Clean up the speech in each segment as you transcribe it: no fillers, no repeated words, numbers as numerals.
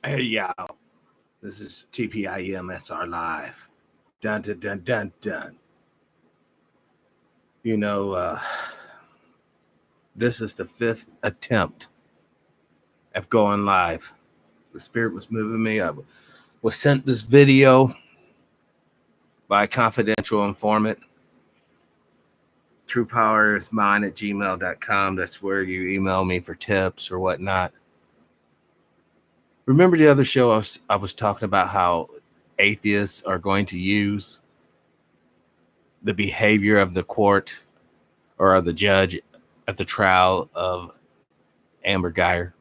Hey, y'all. This is TPIM SR Live. Dun, dun, dun, dun, dun. You know, this is the 5th attempt of going live. The spirit was moving me. I was sent this video by a confidential informant. TruePowerIsMine@gmail.com. That's where you email me for tips or whatnot. Remember the other show I was talking about how atheists are going to use the behavior of the court or of the judge at the trial of Amber Geyer?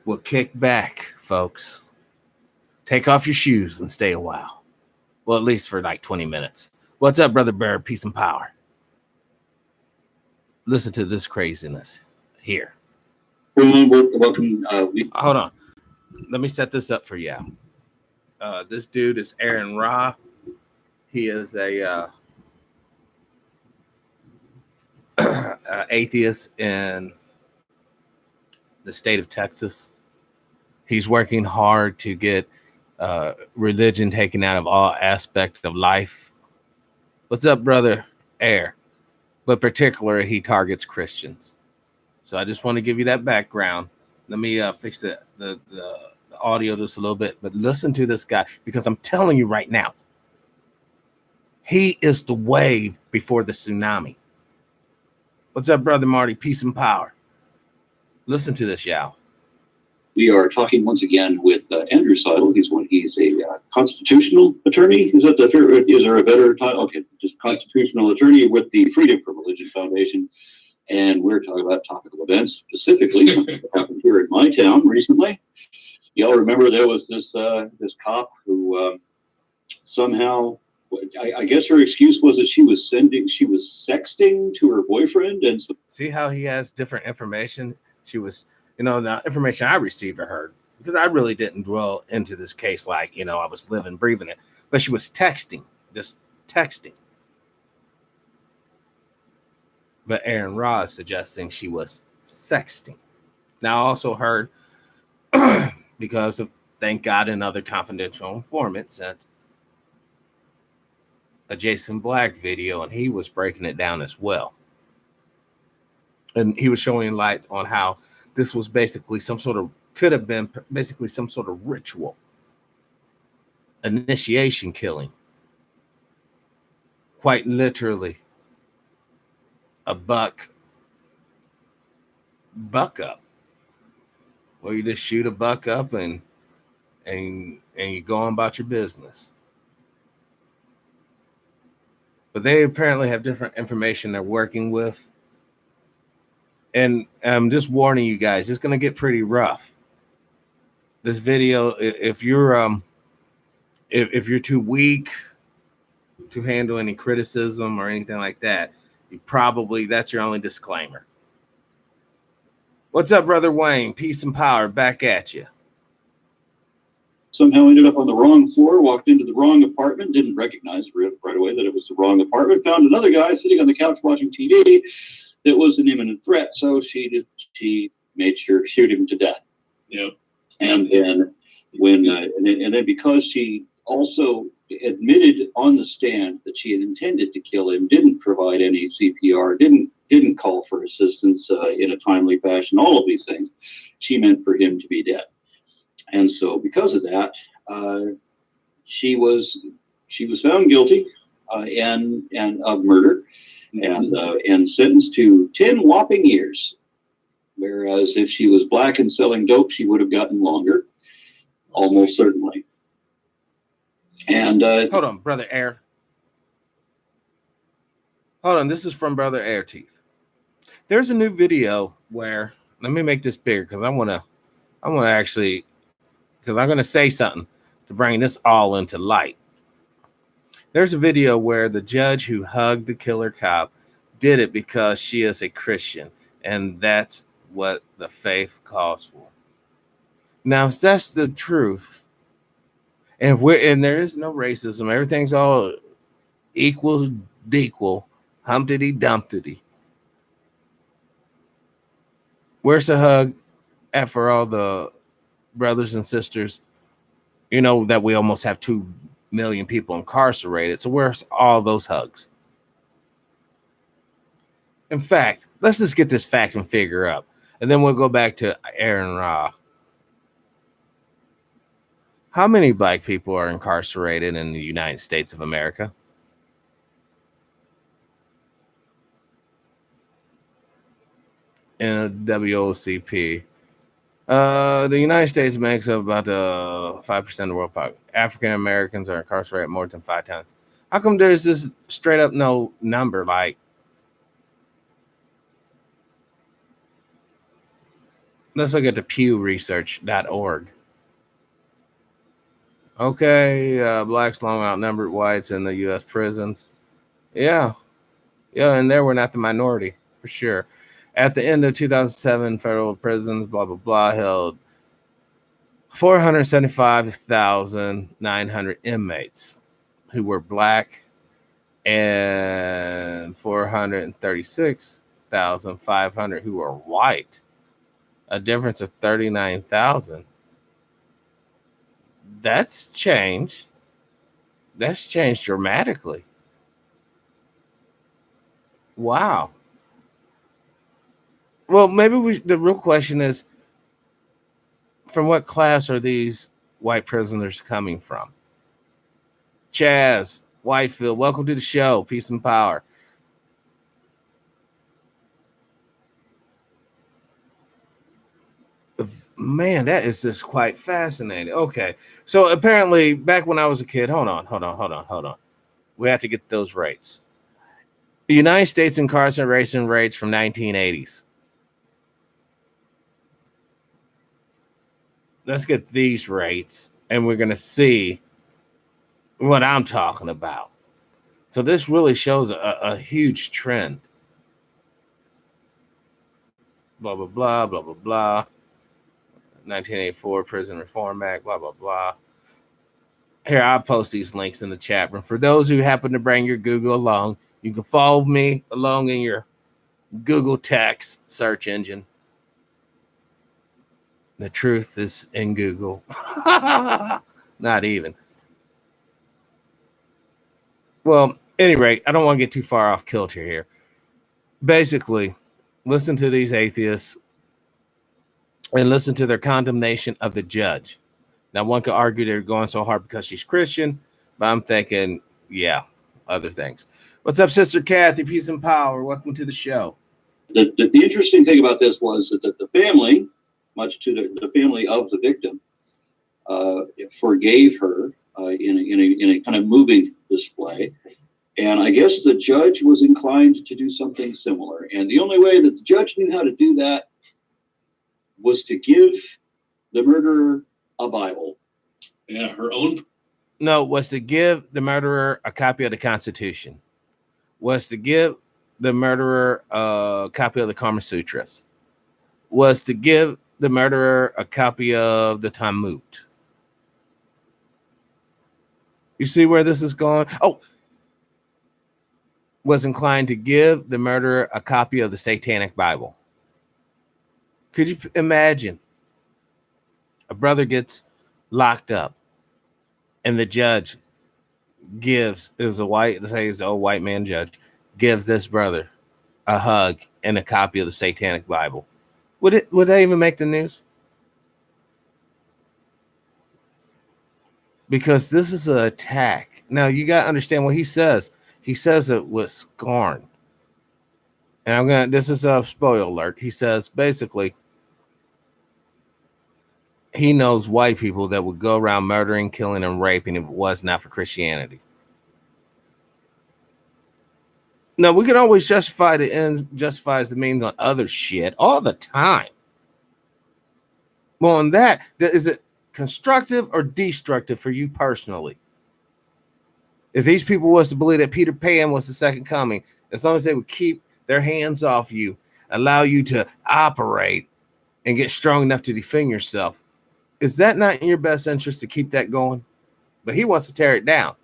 Well, kick back, folks. Take off your shoes and stay a while. Well, at least for like 20 minutes. What's up, Brother Bird? Peace and power. Listen to this craziness here. Welcome. Hold on. Let me set this up for you. This dude is Aaron Ra. He is a atheist in the state of Texas. He's working hard to get religion taken out of all aspects of life. What's up, Brother Air? But particularly, he targets Christians. So I just want to give you that background. Let me fix the audio just a little bit. But listen to this guy, because I'm telling you right now, he is the wave before the tsunami. What's up, Brother Marty? Peace and power. Listen to this, y'all. We are talking once again with Andrew Seidel. He's a constitutional attorney. Is there a better title? Okay, just constitutional attorney with the Freedom from Religion Foundation. And we're talking about topical events, specifically something that happened here in my town recently. Y'all remember there was this cop who somehow, I guess her excuse was that she was sexting to her boyfriend. And so, see how he has different information? She was, the information I received or heard, because I really didn't dwell into this case like, I was living, breathing it. But she was just texting. But Aaron Ra is suggesting she was sexting. Now, I also heard, because of, thank God, another confidential informant sent a Jason Black video, and he was breaking it down as well. And he was showing light on how this was basically could have been basically some sort of ritual, initiation killing. Quite literally, a buck up, where you just shoot a buck up and you go on about your business. But they apparently have different information they're working with. And I'm just warning you guys, it's going to get pretty rough. This video, if you're too weak to handle any criticism or anything like that, that's your only disclaimer. What's up, Brother Wayne? Peace and power, back at you. Somehow ended up on the wrong floor, walked into the wrong apartment, didn't recognize right away that it was the wrong apartment, found another guy sitting on the couch watching TV that was an imminent threat, so she made sure to shoot him to death. Yeah. And then and then because she also admitted on the stand that she had intended to kill him, didn't provide any CPR, didn't call for assistance in a timely fashion, all of these things, she meant for him to be dead. And so because of that, she was found guilty and of murder and sentenced to 10 whopping years. Whereas if she was black and selling dope, she would have gotten longer, almost certainly. And hold on, Brother Air. Hold on, this is from Brother Air Teeth. There's a new video where, let me make this bigger because I want to actually, because I'm going to say something to bring this all into light. There's a video where the judge who hugged the killer cop did it because she is a Christian, and that's what the faith calls for. Now, if that's the truth, and there is no racism, everything's all equal, humpty dumpty. Where's the hug And for all the brothers and sisters, you know that we almost have 2 million people incarcerated. So where's all those hugs? In fact, let's just get this fact and figure up, and then we'll go back to Aaron Ra. How many black people are incarcerated in the United States of America? In a WOCP, the United States makes up about 5% of the world population. African Americans are incarcerated more than 5 times. How come there's this straight up no number? Like, let's look at the pewresearch.org. Okay, blacks long outnumbered whites in the U.S. prisons. Yeah, and there we're not the minority for sure. At the end of 2007, federal prisons, blah, blah, blah, held 475,900 inmates who were black and 436,500 who were white. A difference of 39,000. That's changed. That's changed dramatically. Wow. Well, maybe the real question is, from what class are these white prisoners coming from? Chaz, Whitefield, welcome to the show. Peace and power. Man, that is just quite fascinating. Okay, so apparently back when I was a kid, hold on. We have to get those rates. The United States incarceration rates from 1980s. Let's get these rates, and we're going to see what I'm talking about. So this really shows a huge trend. Blah, blah, blah, blah, blah, blah. 1984 Prison Reform Act, blah, blah, blah. Here, I'll post these links in the chat room. For those who happen to bring your Google along, you can follow me along in your Google text search engine. The truth is in Google. Not even. Well, at any rate, I don't want to get too far off kilter here. Basically, listen to these atheists and listen to their condemnation of the judge. Now, one could argue they're going so hard because she's Christian, but I'm thinking, yeah, other things. What's up, Sister Kathy? Peace and power. Welcome to the show. The interesting thing about this was that the family, much to the family of the victim, forgave her in a kind of moving display. And I guess the judge was inclined to do something similar. And the only way that the judge knew how to do that was to give the murderer a Bible. Yeah, her own. No, was to give the murderer a copy of the Constitution. Was to give the murderer a copy of the Kama Sutras. Was to give the murderer a copy of the Talmud. You see where this is going? Oh, was inclined to give the murderer a copy of the Satanic Bible. Could you imagine? A brother gets locked up, and the judge gives, is a white, let's say he's an old white man judge, gives this brother a hug and a copy of the Satanic Bible. Would that even make the news? Because this is an attack. Now you got to understand what he says. He says it with scorn. And this is a spoiler alert. He says basically, he knows white people that would go around murdering, killing, and raping if it was not for Christianity. Now, we can always justify the end, justifies the means on other shit all the time. Well, on that, is it constructive or destructive for you personally? If these people was to believe that Peter Pan was the second coming, as long as they would keep their hands off you, allow you to operate and get strong enough to defend yourself, is that not in your best interest to keep that going? But he wants to tear it down.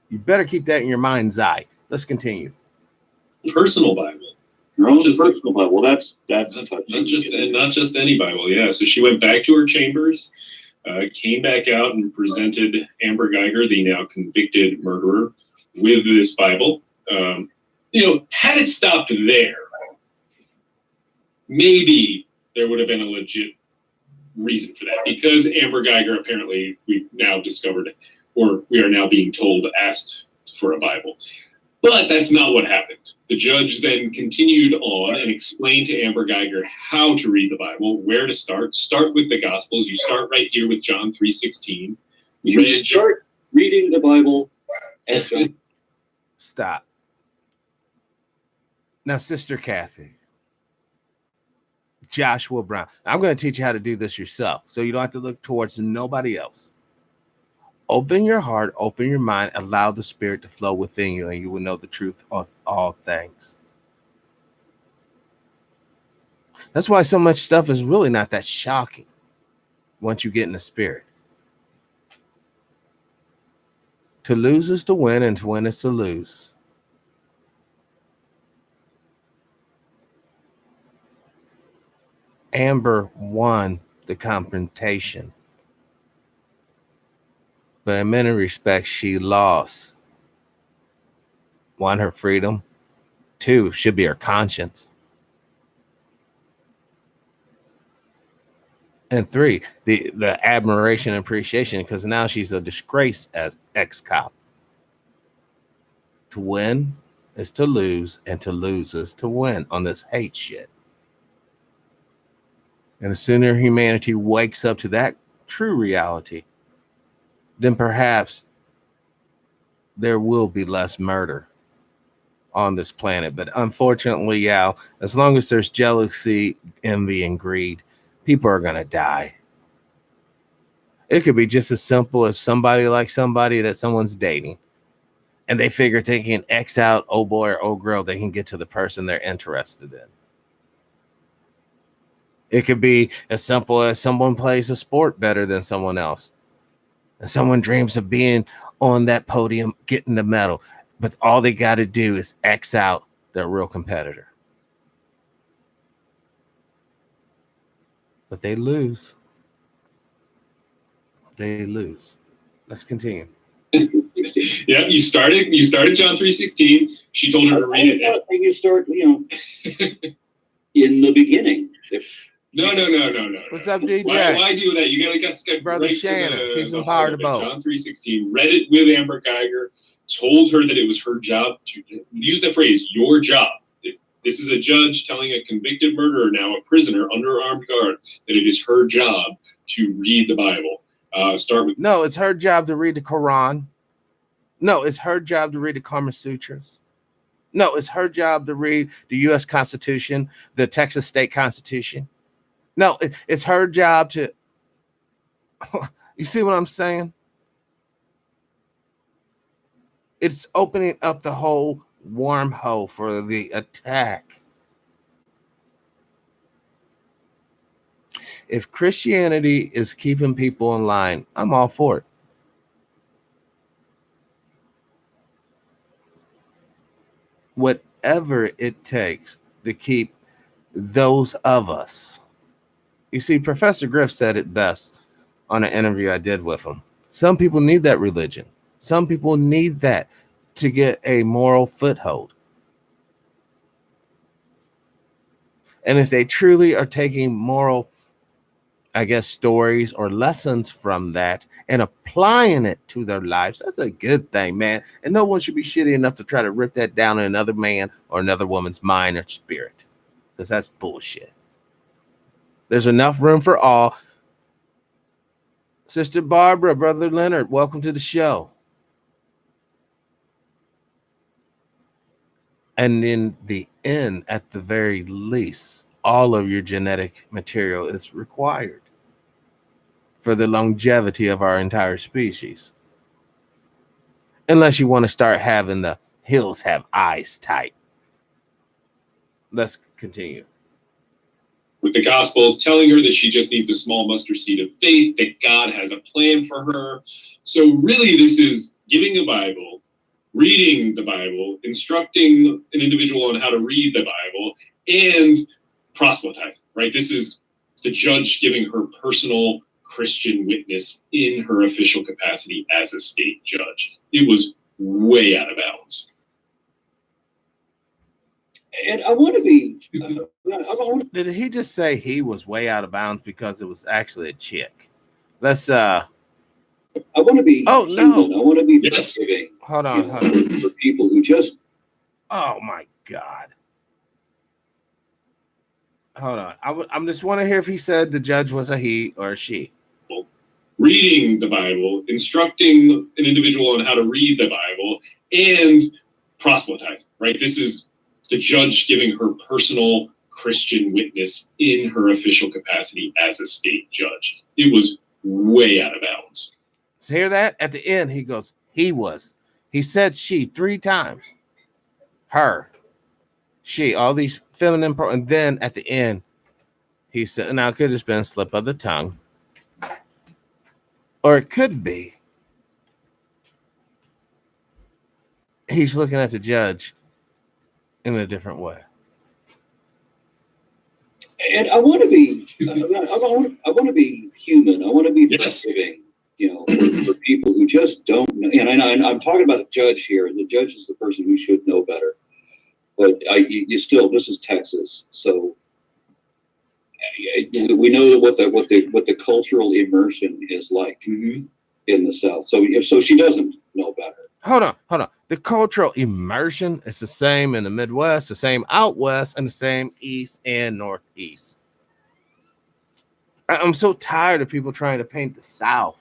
You better keep that in your mind's eye. Let's continue. Personal Bible. Her own personal Bible. Well, that's not just any Bible. Yeah. So she went back to her chambers, came back out and presented Amber Geiger, the now convicted murderer, with this Bible. Had it stopped there, maybe there would have been a legit reason for that, because Amber Geiger, apparently, we've now discovered, or we are now being told, asked for a Bible. But that's not what happened. The judge then continued on and explained to Amber Geiger how to read the Bible, where to start. Start with the Gospels. You start right here with John 3:16. You start reading the Bible at John. Stop. Now, Sister Kathy, Joshua Brown, I'm going to teach you how to do this yourself, so you don't have to look towards nobody else. Open your heart, open your mind, allow the Spirit to flow within you, and you will know the truth of all things. That's why so much stuff is really not that shocking once you get in the Spirit. To lose is to win, and to win is to lose. Amber won the confrontation, but in many respects, she lost. 1, her freedom. 2, should be her conscience. And 3, the admiration and appreciation, because now she's a disgrace as ex-cop. To win is to lose, and to lose is to win on this hate shit. And the sooner humanity wakes up to that true reality, then perhaps there will be less murder on this planet. But unfortunately, Yao, as long as there's jealousy, envy, and greed, people are going to die. It could be just as simple as somebody that someone's dating, and they figure they can X out old boy or old girl, they can get to the person they're interested in. It could be as simple as someone plays a sport better than someone else, and someone dreams of being on that podium, getting the medal, but all they got to do is X out their real competitor. But they lose. They lose. Let's continue. Yeah, you started John 3:16. She told her to read it. You start, in the beginning. No. What's up, DJ? Why do that? You gotta get Brother Shannon. He's empowered to both. John 3:16. Read it with Amber Geiger. Told her that it was her job to use the phrase "your job." This is a judge telling a convicted murderer, now a prisoner under armed guard, that it is her job to read the Bible. No, it's her job to read the Quran. No, it's her job to read the Kama Sutras. No, it's her job to read the U.S. Constitution, the Texas State Constitution. No, it's her job to... You see what I'm saying? It's opening up the whole wormhole for the attack. If Christianity is keeping people in line, I'm all for it. Whatever it takes to keep those of us. You see, Professor Griff said it best on an interview I did with him. Some people need that religion. Some people need that to get a moral foothold. And if they truly are taking moral, stories or lessons from that and applying it to their lives, that's a good thing, man. And no one should be shitty enough to try to rip that down in another man or another woman's mind or spirit, because that's bullshit. There's enough room for all. Sister Barbara, Brother Leonard, welcome to the show. And in the end, at the very least, all of your genetic material is required for the longevity of our entire species. Unless you want to start having the hills have eyes type. Let's continue. With the Gospels telling her that she just needs a small mustard seed of faith, that God has a plan for her. So really, this is giving the Bible reading the Bible, instructing an individual on how to read the Bible, and proselytizing, right? This is the judge giving her personal Christian witness in her official capacity as a state judge. It was way out of bounds. And I want to be. Did he just say he was way out of bounds because it was actually a chick? Let's I want to be. Oh, human. no. I want to be Yes. forgiving. hold on. For people who just. Oh my God. Hold on. I'm just want to hear if he said the judge was a he or a she. Reading the Bible, instructing an individual on how to read the Bible, and proselytizing, right? This is the judge giving her personal Christian witness in her official capacity as a state judge. It was way out of bounds. So hear that? At the end, he goes, he was. He said she 3 times. Her. She. All these feminine and then at the end, he said, now it could have just been a slip of the tongue. Or it could be. He's looking at the judge in a different way. And I want to be. I want to be human. I want to be Yes. forgiving. For people who just don't know. And I'm talking about a judge here, and the judge is the person who should know better. But you still, this is Texas, so we know what the cultural immersion is like in the South. So she doesn't know better. Hold on. The cultural immersion is the same in the Midwest, the same out west, and the same east and northeast. I'm so tired of people trying to paint the South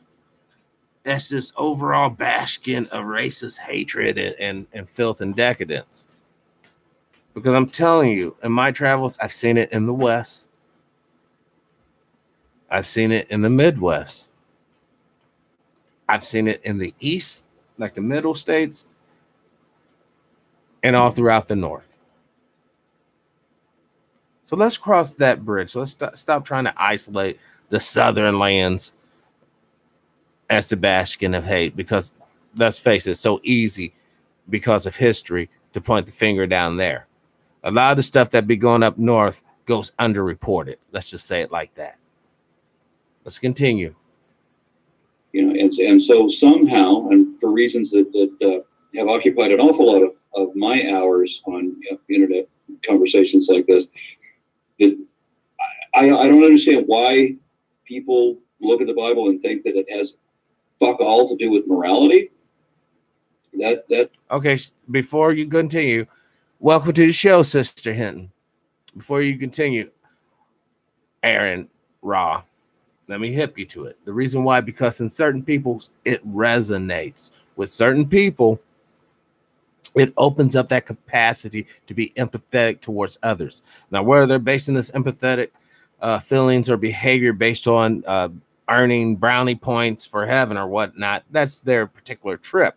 as this overall bastion of racist hatred and filth and decadence. Because I'm telling you, in my travels, I've seen it in the West. I've seen it in the Midwest. I've seen it in the East, like the middle states, and all throughout the North. So let's cross that bridge. Let's stop trying to isolate the Southern lands as the bastion of hate, because let's face it, it's so easy because of history to point the finger down there. A lot of the stuff that be going up north goes underreported. Let's just say it like that. Let's continue. And so somehow, and for reasons that have occupied an awful lot of my hours on internet conversations like this, that I don't understand why people look at the Bible and think that it has fuck all to do with morality. Okay, before you continue, welcome to the show, Sister Hinton. Before you continue, Aaron Raw, let me hip you to it. The reason why, because in certain people, it resonates. With certain people, it opens up that capacity to be empathetic towards others. Now, whether they're basing this empathetic feelings or behavior based on earning brownie points for heaven or whatnot, that's their particular trip.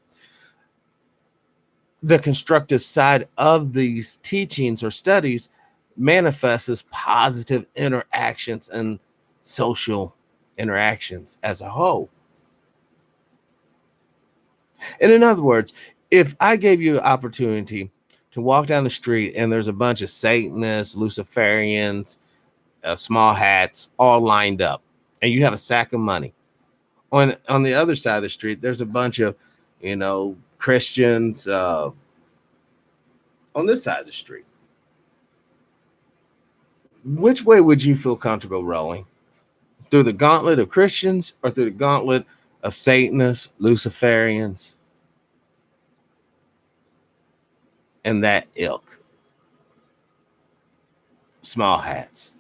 The constructive side of these teachings or studies manifests as positive interactions and social interactions as a whole. And in other words, if I gave you an opportunity to walk down the street and there's a bunch of Satanists, Luciferians, small hats all lined up, and you have a sack of money, on the other side of the street, there's a bunch of, Christians on this side of the street. Which way would you feel comfortable rolling? Through the gauntlet of Christians or through the gauntlet of Satanists, Luciferians, and that ilk? Small hats.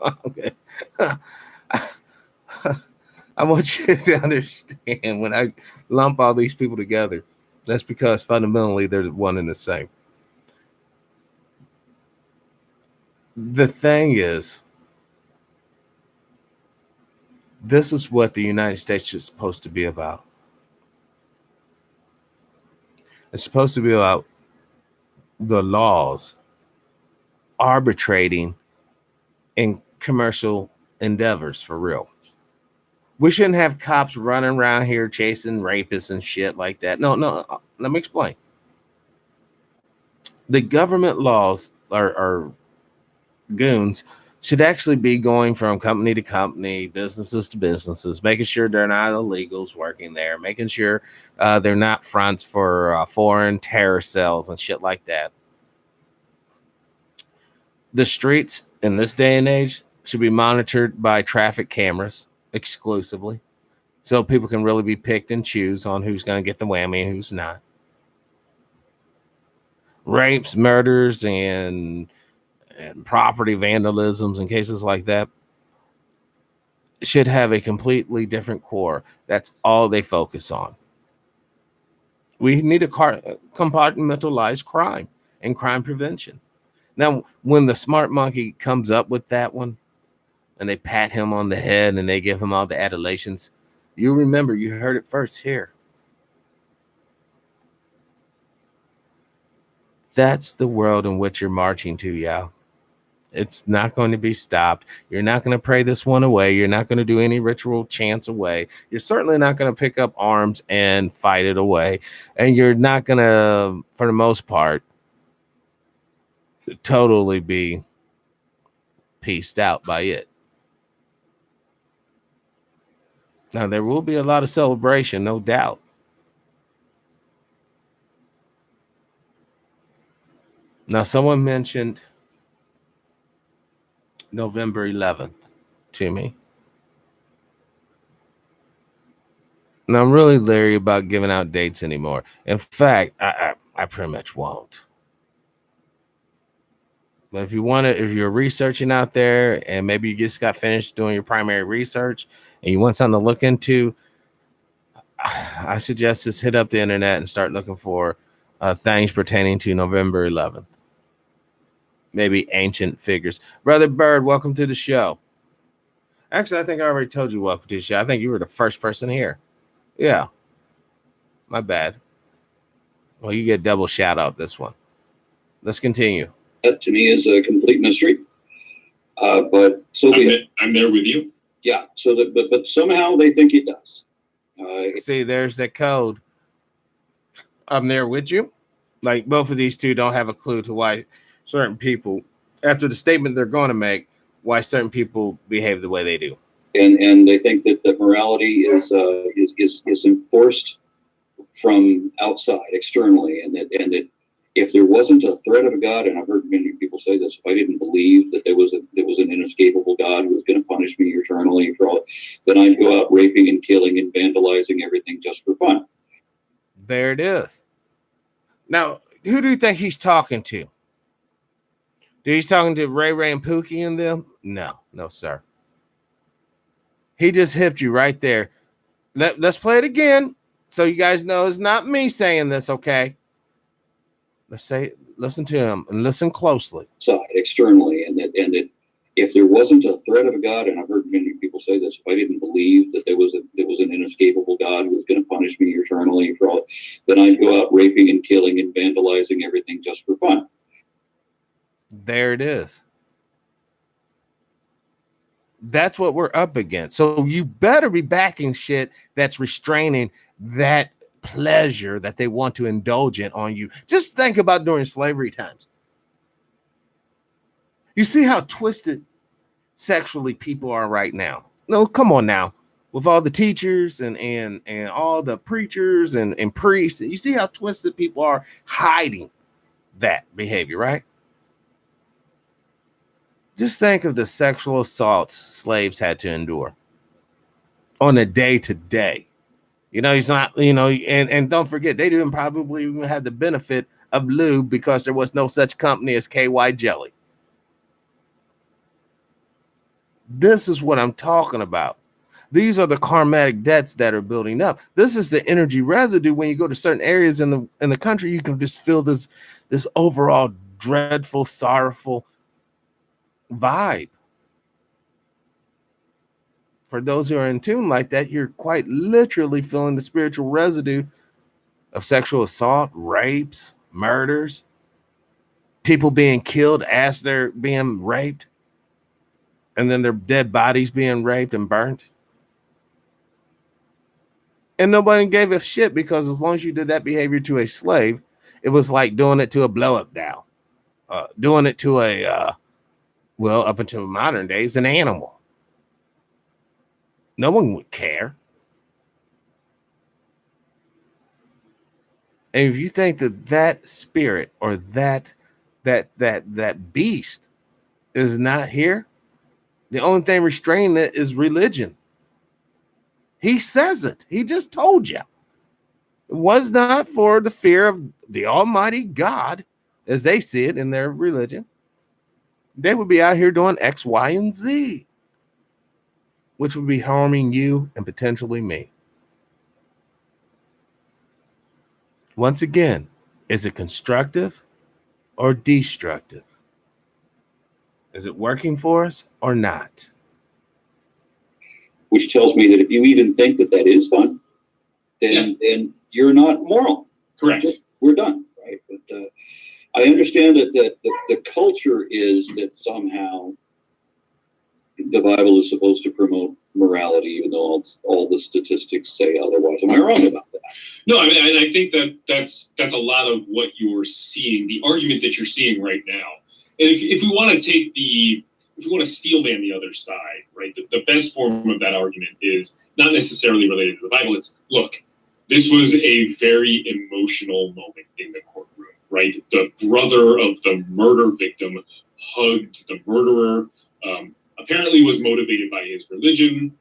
Okay. I want you to understand, when I lump all these people together, that's because fundamentally they're one and the same. The thing is, this is what the United States is supposed to be about. It's supposed to be about the laws arbitrating in commercial endeavors for real. We shouldn't have cops running around here chasing rapists and shit like that. No, let me explain. The government laws are goons should actually be going from company to company, businesses to businesses, making sure they're not illegals working there, making sure they're not fronts for foreign terror cells and shit like that. The streets in this day and age should be monitored by traffic cameras exclusively, so people can really be picked and choose on who's going to get the whammy and who's not. Rapes, murders, and property vandalisms and cases like that should have a completely different core. That's all they focus on. We need to compartmentalize crime and crime prevention. Now, when the smart monkey comes up with that one and they pat him on the head and they give him all the adulations, you remember you heard it first here. That's the world in which you're marching to, y'all. It's not going to be stopped. You're not going to pray this one away. You're not going to do any ritual chants away. You're certainly not going to pick up arms and fight it away. And you're not going to, for the most part, totally be pieced out by it. Now, there will be a lot of celebration, no doubt. Now, someone mentioned November 11th to me. And I'm really leery about giving out dates anymore. In fact, I pretty much won't. But if you're researching out there and maybe you just got finished doing your primary research and you want something to look into, I suggest just hit up the internet and start looking for things pertaining to November 11th. Maybe ancient figures. Brother Bird, welcome to the show. Actually, I think I already told you welcome to the show. I think you were the first person here. Yeah. My bad. Well, you get double shout out this one. Let's continue. That to me is a complete mystery. But so I'm there with you. Yeah. So that, but somehow they think it does. See, there's that code. I'm there with you. Like both of these two don't have a clue to why certain people, after the statement they're going to make, why certain people behave the way they do. And they think that morality is enforced from outside, externally, and that if there wasn't a threat of a God, and I've heard many people say this, if I didn't believe that there was an inescapable God who was going to punish me eternally for all, then I'd go out raping and killing and vandalizing everything just for fun. There it is. Now, who do you think he's talking to? He's talking to Ray and Pookie and them? No, sir. He just hipped you right there. Let's play it again so you guys know it's not me saying this, okay? Listen to him and listen closely. Side, externally, and that if there wasn't a threat of a God, and I've heard many people say this, if I didn't believe that there was an inescapable God who was going to punish me eternally for all, then I'd go out raping and killing and vandalizing everything just for fun. There it is. That's what we're up against. So you better be backing shit that's restraining that pleasure that they want to indulge in on you. Just think about during slavery times. You see how twisted sexually people are right now. No, come on now. With all the teachers and all the preachers and priests, you see how twisted people are hiding that behavior, right? Just think of the sexual assaults slaves had to endure on a day-to-day. He's not, and don't forget, they didn't probably even have the benefit of lube because there was no such company as KY Jelly. This is what I'm talking about. These are the karmatic debts that are building up. This is the energy residue. When you go to certain areas in the country, you can just feel this overall dreadful, sorrowful vibe. For those who are in tune like that, you're quite literally feeling the spiritual residue of sexual assault, rapes, murders, people being killed as they're being raped, and then their dead bodies being raped and burnt. And nobody gave a shit, because as long as you did that behavior to a slave, it was like doing it to a blow-up doll, doing it to a, well, up until modern days, an animal. No one would care. And if you think that that spirit or that beast is not here, the only thing restraining it is religion. He says it. He just told you. It was not for the fear of the Almighty God, as they see it in their religion. They would be out here doing X, Y, and Z, which would be harming you and potentially me. Once again, is it constructive or destructive? Is it working for us or not? Which tells me that if you even think that that is fun, then you're not moral. Correct. We're done, right? But I understand that the culture is that somehow the Bible is supposed to promote morality, even though all the statistics say otherwise. Am I wrong about that? No, I mean, I think that's a lot of what you're seeing, the argument that you're seeing right now. And if we want to if we want to steelman the other side, right, the best form of that argument is not necessarily related to the Bible. It's, look, this was a very emotional moment in the courtroom, right? The brother of the murder victim hugged the murderer, apparently was motivated by his religion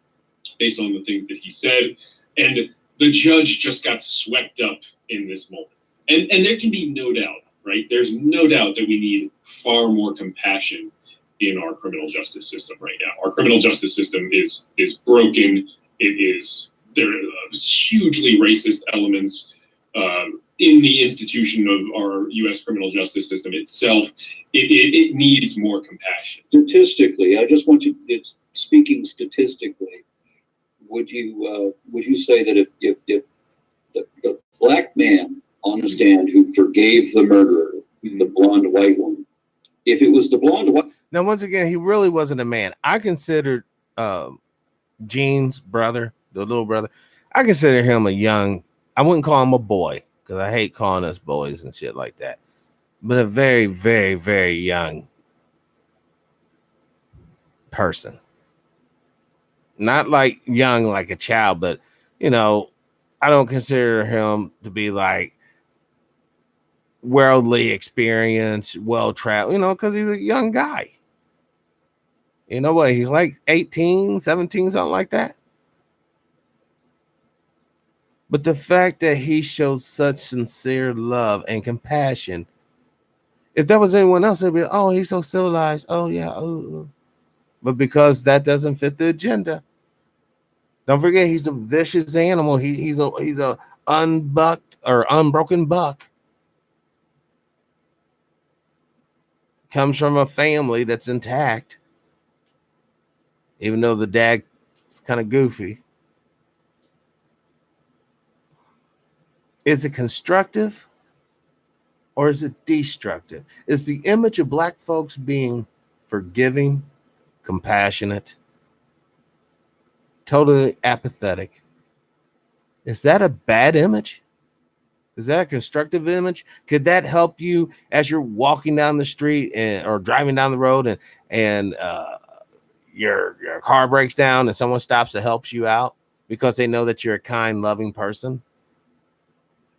based on the things that he said. And the judge just got swept up in this moment. And there can be no doubt, right? There's no doubt that we need far more compassion in our criminal justice system right now. Our criminal justice system is broken. There are hugely racist elements in the institution of our U.S. criminal justice system itself. It needs more compassion. Statistically, I just want you, speaking statistically, would you say that if the black man on the stand who forgave the murderer, the blonde white woman, if it was the blonde white... Now, once again, he really wasn't a man. I considered Gene's brother, the little brother, I consider him a young, I wouldn't call him a boy, because I hate calling us boys and shit like that, but a very, very, very young person. Not like young like a child, but, you know, I don't consider him to be like worldly experienced, well-traveled, you know, because he's a young guy. You know what? He's like 18, 17, something like that. But the fact that he shows such sincere love and compassion, if that was anyone else, it'd be, oh, he's so civilized. Oh, yeah. Oh. But because that doesn't fit the agenda. Don't forget, he's a vicious animal. He's a unbucked or unbroken buck. Comes from a family that's intact, even though the dad is kind of goofy. Is it constructive or is it destructive? Is the image of black folks being forgiving, compassionate, totally apathetic, is that a bad image? Is that a constructive image? Could that help you as you're walking down the street or driving down the road and your car breaks down and someone stops and helps you out because they know that you're a kind, loving person?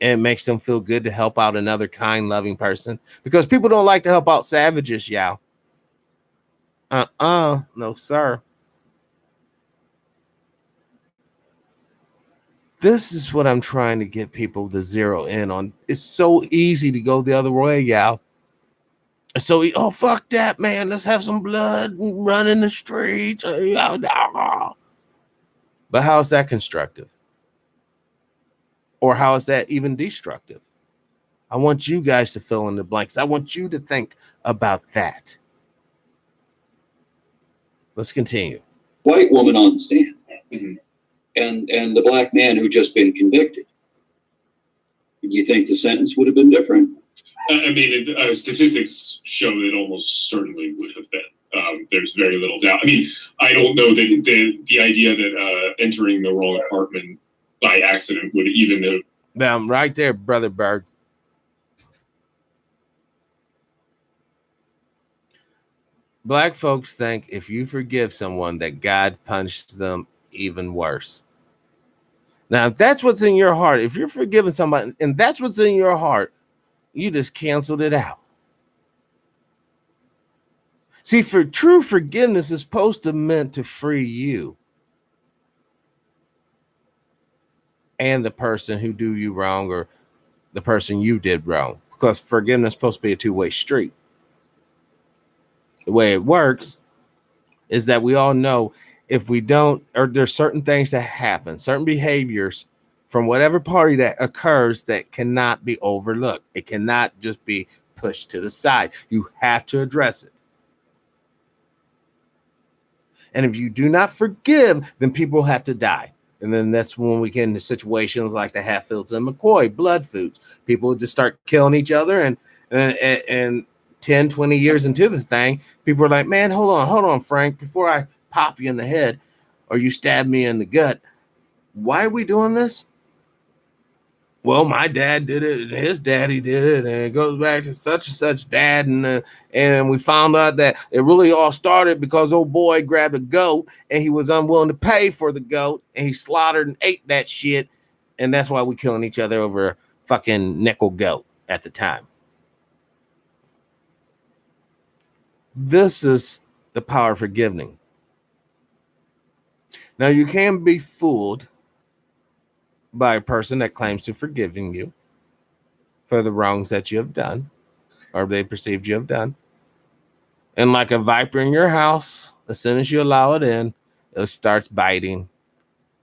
And it makes them feel good to help out another kind, loving person, because people don't like to help out savages, y'all. No, sir. This is what I'm trying to get people to zero in on. It's so easy to go the other way, y'all. So, oh, fuck that, man. Let's have some blood and run in the streets. But how is that constructive? Or how is that even destructive? I want you guys to fill in the blanks. I want you to think about that. Let's continue. White woman on the stand. Mm-hmm. And the black man who just been convicted. Do you think the sentence would have been different? I mean, statistics show that almost certainly would have been. There's very little doubt. I mean, I don't know that the idea that entering the wrong apartment by accident would even have. Now, right there, Brother Bird. Black folks think if you forgive someone that God punished them even worse. Now, if that's what's in your heart, if you're forgiving somebody and that's what's in your heart, you just canceled it out. See, for true forgiveness is supposed to meant to free you and the person who do you wrong or the person you did wrong, because forgiveness is supposed to be a two-way street. The way it works is that we all know if we don't, or there's certain things that happen, certain behaviors from whatever party that occurs that cannot be overlooked. It cannot just be pushed to the side. You have to address it. And if you do not forgive, then people have to die. And then that's when we get into situations like the Hatfields and McCoy, blood feuds. People just start killing each other. And 10, 20 years into the thing, people are like, man, hold on, Frank, before I pop you in the head or you stab me in the gut. Why are we doing this? Well, my dad did it, and his daddy did it, and it goes back to such and such dad, and we found out that it really all started because old boy grabbed a goat, and he was unwilling to pay for the goat, and he slaughtered and ate that shit, and that's why we killing each other over a fucking nickel goat at the time. This is the power of forgiving. Now, you can be fooled by a person that claims to forgiving you for the wrongs that you have done or they perceived you have done. And like a viper in your house, as soon as you allow it in, it starts biting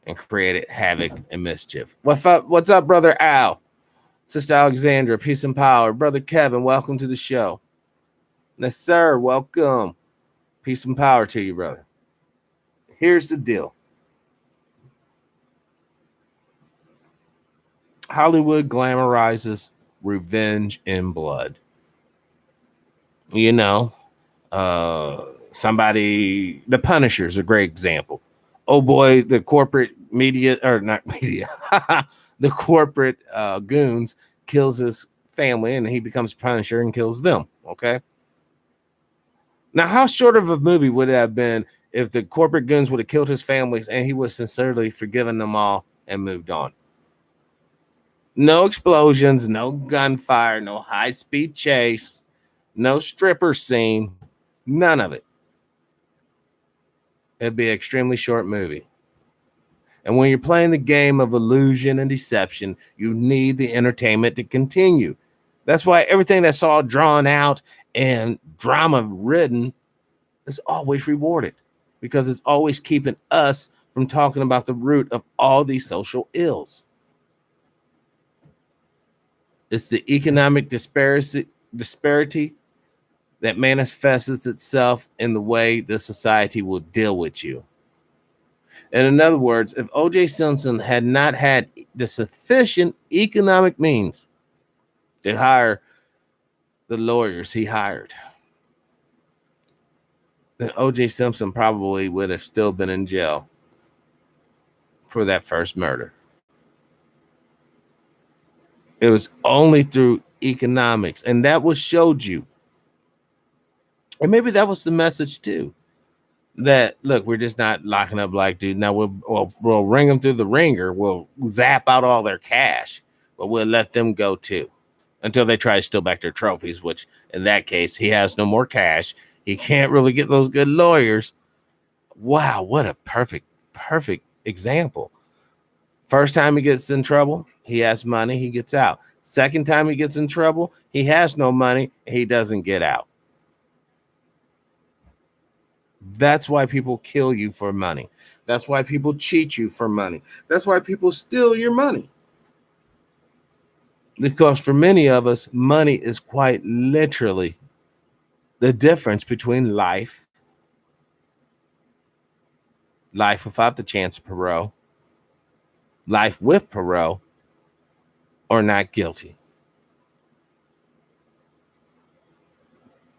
and creating havoc and mischief. What's up, Brother Al? Sister Alexandra, peace and power. Brother Kevin, welcome to the show. Yes, sir, welcome. Peace and power to you, brother. Here's the deal. Hollywood glamorizes revenge in blood. You know, somebody, the Punisher is a great example. Oh boy, the corporate media, or not media, the corporate goons kills his family and he becomes Punisher and kills them. Okay. Now, how short of a movie would it have been if the corporate goons would have killed his families and he would have sincerely forgiven them all and moved on? No explosions, no gunfire, no high-speed chase, no stripper scene, none of it. It'd be an extremely short movie. And when you're playing the game of illusion and deception, you need the entertainment to continue. That's why everything that's all drawn out and drama-ridden is always rewarded, because it's always keeping us from talking about the root of all these social ills. It's the economic disparity that manifests itself in the way the society will deal with you. And in other words, if O.J. Simpson had not had the sufficient economic means to hire the lawyers he hired, then O.J. Simpson probably would have still been in jail for that first murder. It was only through economics, and that was showed you. And maybe that was the message too. That look, we're just not locking up black dudes. Now we'll ring them through the ringer. We'll zap out all their cash, but we'll let them go too until they try to steal back their trophies. Which in that case, he has no more cash. He can't really get those good lawyers. Wow, what a perfect example. First time he gets in trouble, he has money, he gets out. Second time he gets in trouble, he has no money, he doesn't get out. That's why people kill you for money. That's why people cheat you for money. That's why people steal your money. Because for many of us, money is quite literally the difference between life without the chance of parole, life with parole, or not guilty.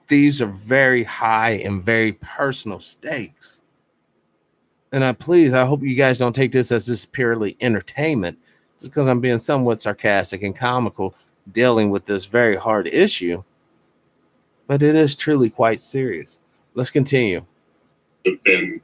These are very high and very personal stakes. And I hope you guys don't take this as just purely entertainment, just because I'm being somewhat sarcastic and comical dealing with this very hard issue. But it is truly quite serious. Let's continue. Have been,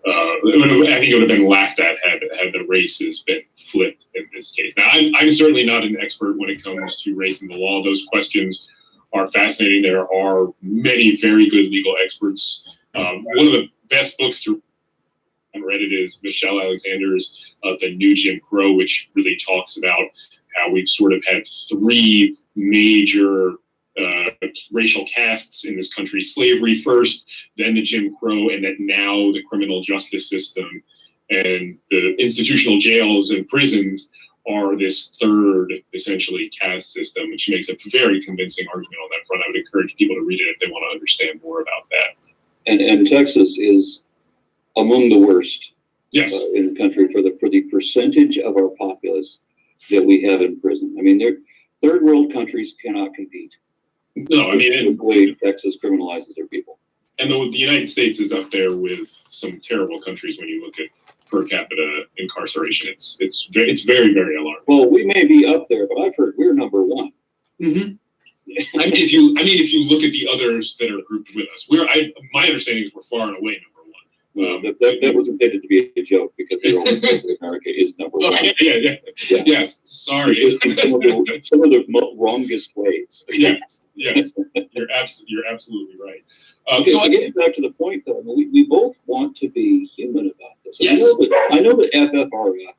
I think it would have been laughed at had the races been flipped in this case. Now, I'm certainly not an expert when it comes to race and the law. Those questions are fascinating. There are many very good legal experts. One of the best books to read it is Michelle Alexander's The New Jim Crow, which really talks about how we've sort of had three major racial castes in this country: slavery first, then the Jim Crow, and that now the criminal justice system and the institutional jails and prisons are this third, essentially, caste system, which makes a very convincing argument on that front. I would encourage people to read it if they want to understand more about that. And Texas is among the worst, yes, in the country for the percentage of our populace that we have in prison. I mean, third world countries cannot compete. No, I mean, the way Texas criminalizes their people. And the United States is up there with some terrible countries when you look at per capita incarceration. It's very, very alarming. Well, we may be up there, but I've heard we're number one. Mm-hmm. I mean, if you look at the others that are grouped with us, my understanding is we're far and away number one. Well, that was intended to be a joke because the only country America is number one. Yeah. Yes, sorry. Just in some of the wrongest ways. Yes. You're absolutely right. Okay, so getting back to the point, though, we both want to be human about this. Yes. I know that FFRF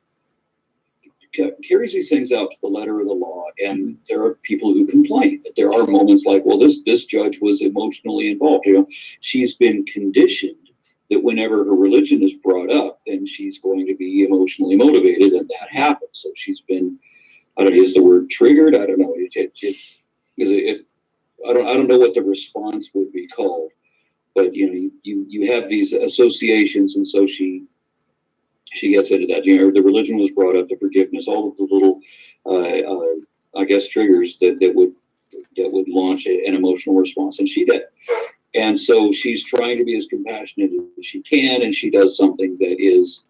carries these things out to the letter of the law, and there are people who complain that there are moments like, well, this judge was emotionally involved. She's been conditioned that whenever her religion is brought up, then she's going to be emotionally motivated, and that happens. So she's been, I don't know, is the word triggered? I don't know. I don't know what the response would be called, but you have these associations, and so she gets into that. The religion was brought up, the forgiveness, all of the little, I guess, triggers that would launch an emotional response, and she did. And so she's trying to be as compassionate as she can, and she does something that is,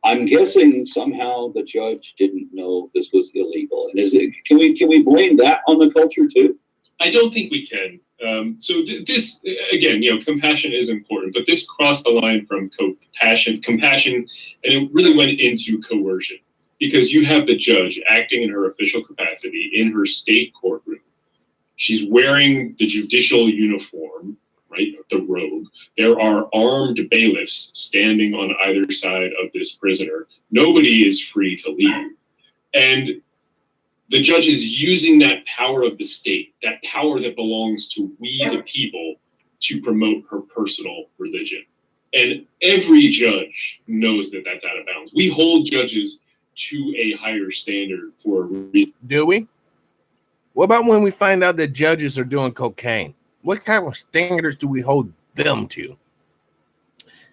I'm guessing somehow the judge didn't know this was illegal. And can we blame that on the culture too? I don't think we can. So this, again, compassion is important, but this crossed the line from compassion, and it really went into coercion, because you have the judge acting in her official capacity in her state courtroom. She's wearing the judicial uniform, right, the robe. There are armed bailiffs standing on either side of this prisoner. Nobody is free to leave. And the judge is using that power of the state, that power that belongs to we the people, to promote her personal religion. And every judge knows that that's out of bounds. We hold judges to a higher standard for a reason. Do we? What about when we find out that judges are doing cocaine? What kind of standards do we hold them to?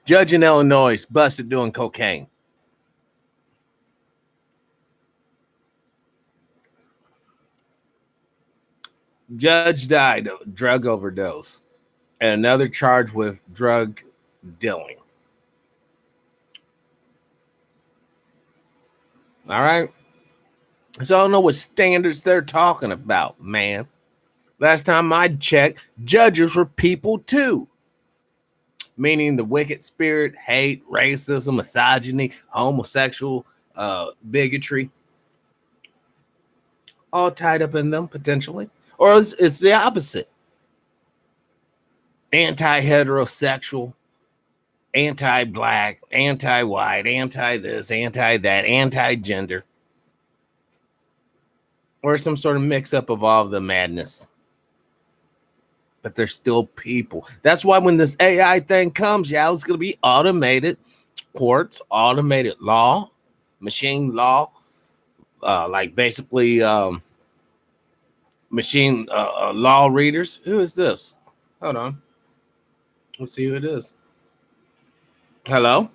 Judge in Illinois is busted doing cocaine. Judge died of drug overdose, and another charge with drug dealing. All right. So I don't know what standards they're talking about, man. Last time I checked, judges were people too. Meaning the wicked spirit, hate, racism, misogyny, homosexual, bigotry. All tied up in them, potentially. Or it's the opposite. Anti-heterosexual, anti-black, anti-white, anti-this, anti-that, anti-gender. Or some sort of mix-up of all of the madness. But they're still people. That's why when this AI thing comes, it's going to be automated courts, automated law, machine law, like basically machine law readers. Who is this? Hold on. Let's see who it is. Hello?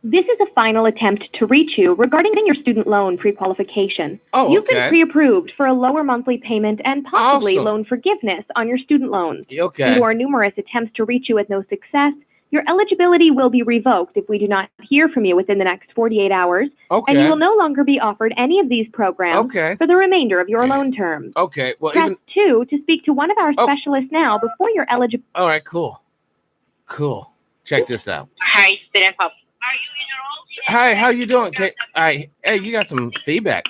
This is a final attempt to reach you regarding your student loan pre-qualification. Oh, You've okay. been pre-approved for a lower monthly payment and possibly Awesome. loan forgiveness on your student loans. Okay. Due to our numerous attempts to reach you with no success, Your eligibility will be revoked if we do not hear from you within the next 48 hours, and you will no longer be offered any of these programs for the remainder of your loan term. Okay. Well, Press 2 to speak to one of our specialists now before you're eligible. All right, cool. Check this out. Hi, student pop. Hi, how you doing? All right. Hey, you got some feedback.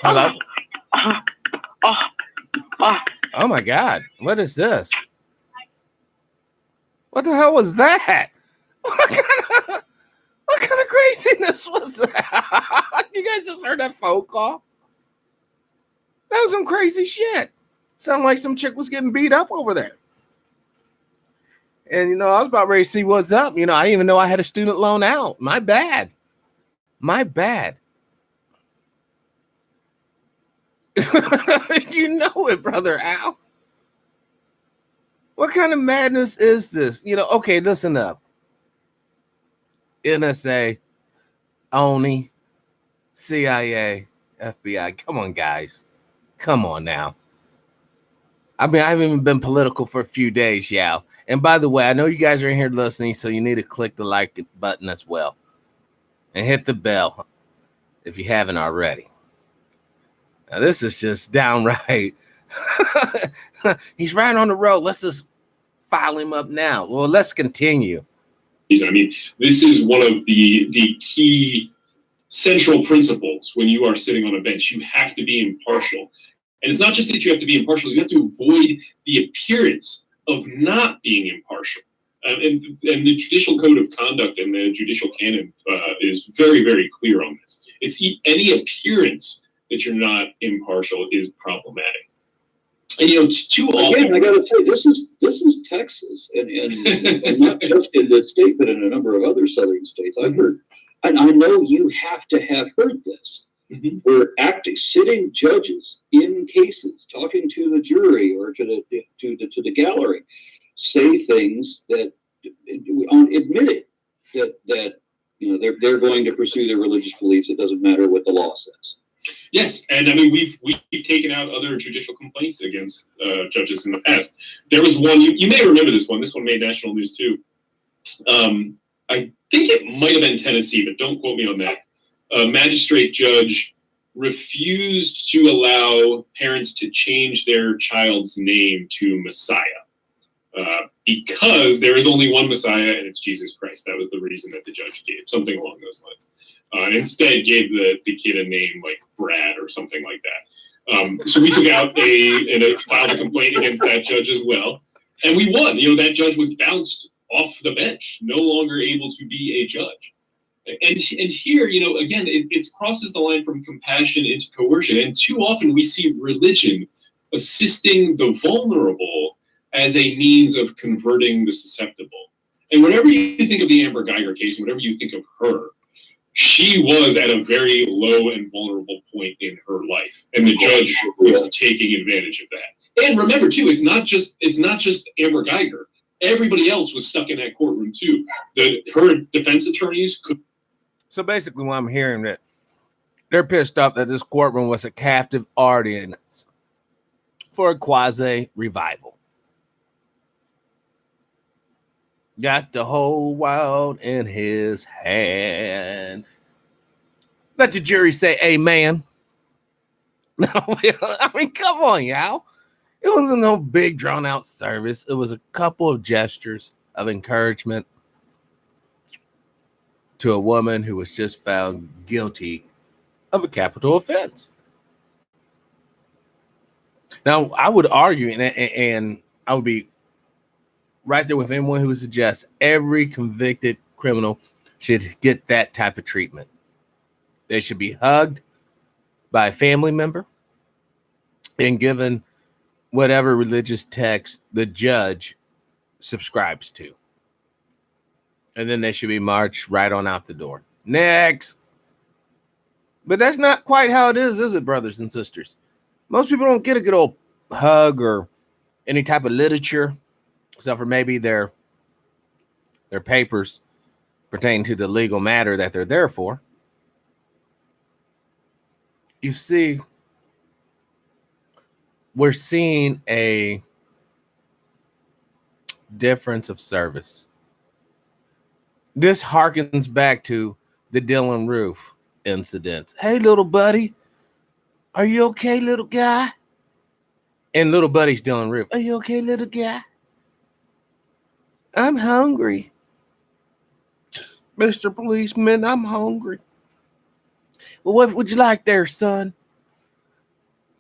Hello? Oh my God. What is this? What the hell was that? What kind of craziness was that? You guys just heard that phone call? That was some crazy shit. Sounded like some chick was getting beat up over there. And, I was about ready to see what's up. I didn't even know I had a student loan out. My bad. You know it, brother Al. What kind of madness is this? Okay, listen up. NSA, ONI, CIA, FBI. Come on, guys. Come on now. I haven't even been political for a few days, Yao. And by the way, I know you guys are in here listening, so you need to click the like button as well. And hit the bell if you haven't already. Now, this is just downright. He's right on the road. Let's just file him up now. Well, let's continue. This is one of the key central principles when you are sitting on a bench. You have to be impartial. And it's not just that you have to be impartial, you have to avoid the appearance of not being impartial. And the Judicial Code of Conduct and the Judicial Canon is very, very clear on this. It's any appearance that you're not impartial is problematic. And too often, again, I got to say, this is Texas, and not just in this state, but in a number of other southern states. I've heard, and I know you have to have heard this. Mm-hmm. Where sitting judges in cases, talking to the jury or to the gallery, say things that admitted that they're going to pursue their religious beliefs. It doesn't matter what the law says. Yes, and we've taken out other judicial complaints against judges in the past. There was one, you may remember this one. This one made national news too. I think it might have been Tennessee, but don't quote me on that. A magistrate judge refused to allow parents to change their child's name to Messiah because there is only one Messiah and it's Jesus Christ. That was the reason that the judge gave, something along those lines. And instead gave the kid a name like Brad or something like that. So we took out filed a complaint against that judge as well. And we won. That judge was bounced off the bench, no longer able to be a judge. And here, again, it crosses the line from compassion into coercion. And too often we see religion assisting the vulnerable as a means of converting the susceptible. And whenever you think of the Amber Geiger case, whenever you think of her, she was at a very low and vulnerable point in her life. And the judge was taking advantage of that. And remember, too, it's not just Amber Geiger. Everybody else was stuck in that courtroom, too. Her defense attorneys could. So basically, what I'm hearing that they're pissed off that this courtroom was a captive audience for a quasi revival. Got the whole world in his hand. Let the jury say amen. No, come on, y'all. It wasn't no big drawn out service. It was a couple of gestures of encouragement to a woman who was just found guilty of a capital offense. Now, I would argue, and I would be right there with anyone who suggests every convicted criminal should get that type of treatment. They should be hugged by a family member and given whatever religious text the judge subscribes to. And then they should be marched right on out the door. Next. But that's not quite how it is it, brothers and sisters? Most people don't get a good old hug or any type of literature, except for maybe their papers pertaining to the legal matter that they're there for. You see, we're seeing a difference of service. This harkens back to the Dylan Roof incident. Hey, little buddy, are you okay, little guy? And little buddy's Dylan Roof. Are you okay, little guy? I'm hungry. Mr. Policeman, I'm hungry. Well, what would you like there, son?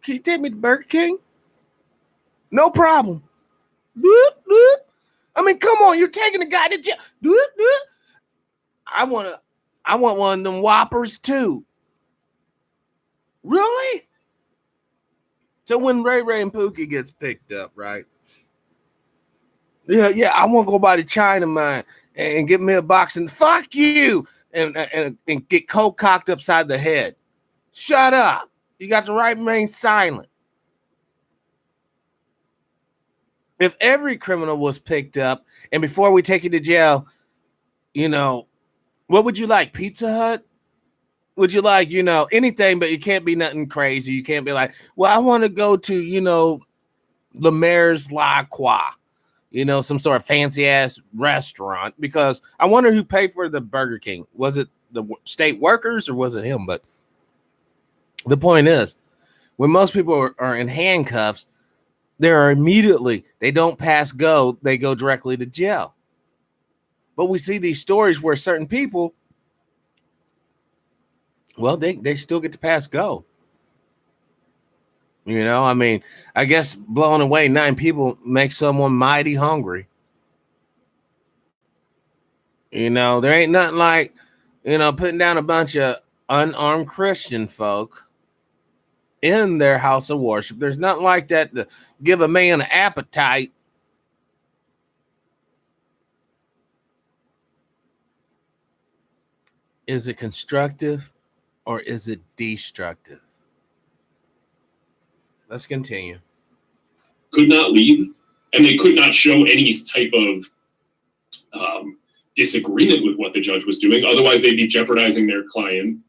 Can you take me to Burger King? No problem. Doop, doop. I mean, come on, you're taking the guy to jail. Doop, doop. I want one of them Whoppers too. Really? So when Ray Ray and Pookie gets picked up, right? Yeah, I want to go by the China mine and get me a box and fuck you and get cold cocked upside the head. Shut up. You got the right to remain silent. If every criminal was picked up and before we take you to jail, you know, what would you like? Pizza Hut? Would you like, you know, anything, but you can't be nothing crazy. You can't be like, well, I want to go to, you know, Le Maire's La Croix, you know, some sort of fancy ass restaurant, because I wonder who paid for the Burger King. Was it the state workers or was it him? But the point is, when most people are in handcuffs, they don't pass go, they go directly to jail. But we see these stories where certain people, well, they still get to pass go. You know, I mean, I guess blowing away 9 people makes someone mighty hungry. You know, there ain't nothing like, you know, putting down a bunch of unarmed Christian folk in their house of worship. There's nothing like that to give a man an appetite. Is it constructive or is it destructive? Let's continue. Could not leave, and they could not show any type of disagreement with what the judge was doing. Otherwise, they'd be jeopardizing their client.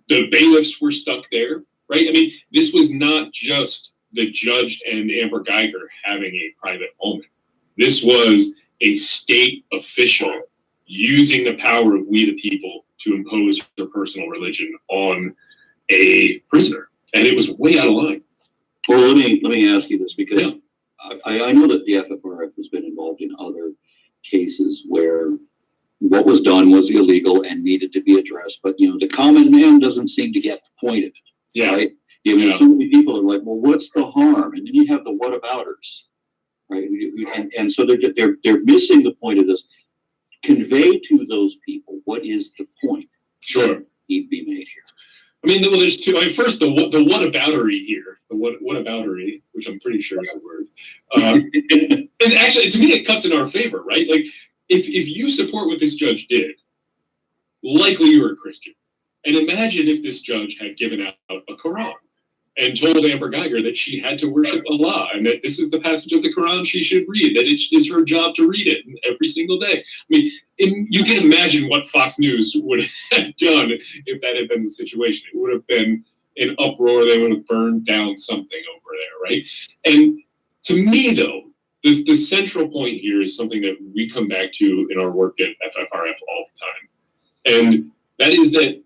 The bailiffs were stuck there, right? I mean, this was not just the judge and Amber Geiger having a private moment. This was a state official using the power of we the people to impose their personal religion on a prisoner, and it was way out of line. Well, let me ask you this, because I know that the FFRF has been involved in other cases where what was done was illegal and needed to be addressed, but you know, the common man doesn't seem to get the point of it. Yeah. Right? So many people are like, well, what's the harm? And then you have the whatabouters, right? And so they're missing the point of this. Convey to those people what is the point. Sure. Need to be made here. I mean, well, there's two. I mean, first, the whataboutery here, the whataboutery, which I'm pretty sure is a word. Is actually, to me, it cuts in our favor, right? Like, if you support what this judge did, likely you're a Christian. And imagine if this judge had given out a Quran and told Amber Geiger that she had to worship Allah and that this is the passage of the Quran she should read, that it is her job to read it every single day. I mean, you can imagine what Fox News would have done if that had been the situation. It would have been an uproar. They would have burned down something over there, right? And to me, though, the central point here is something that we come back to in our work at FFRF all the time. And that is that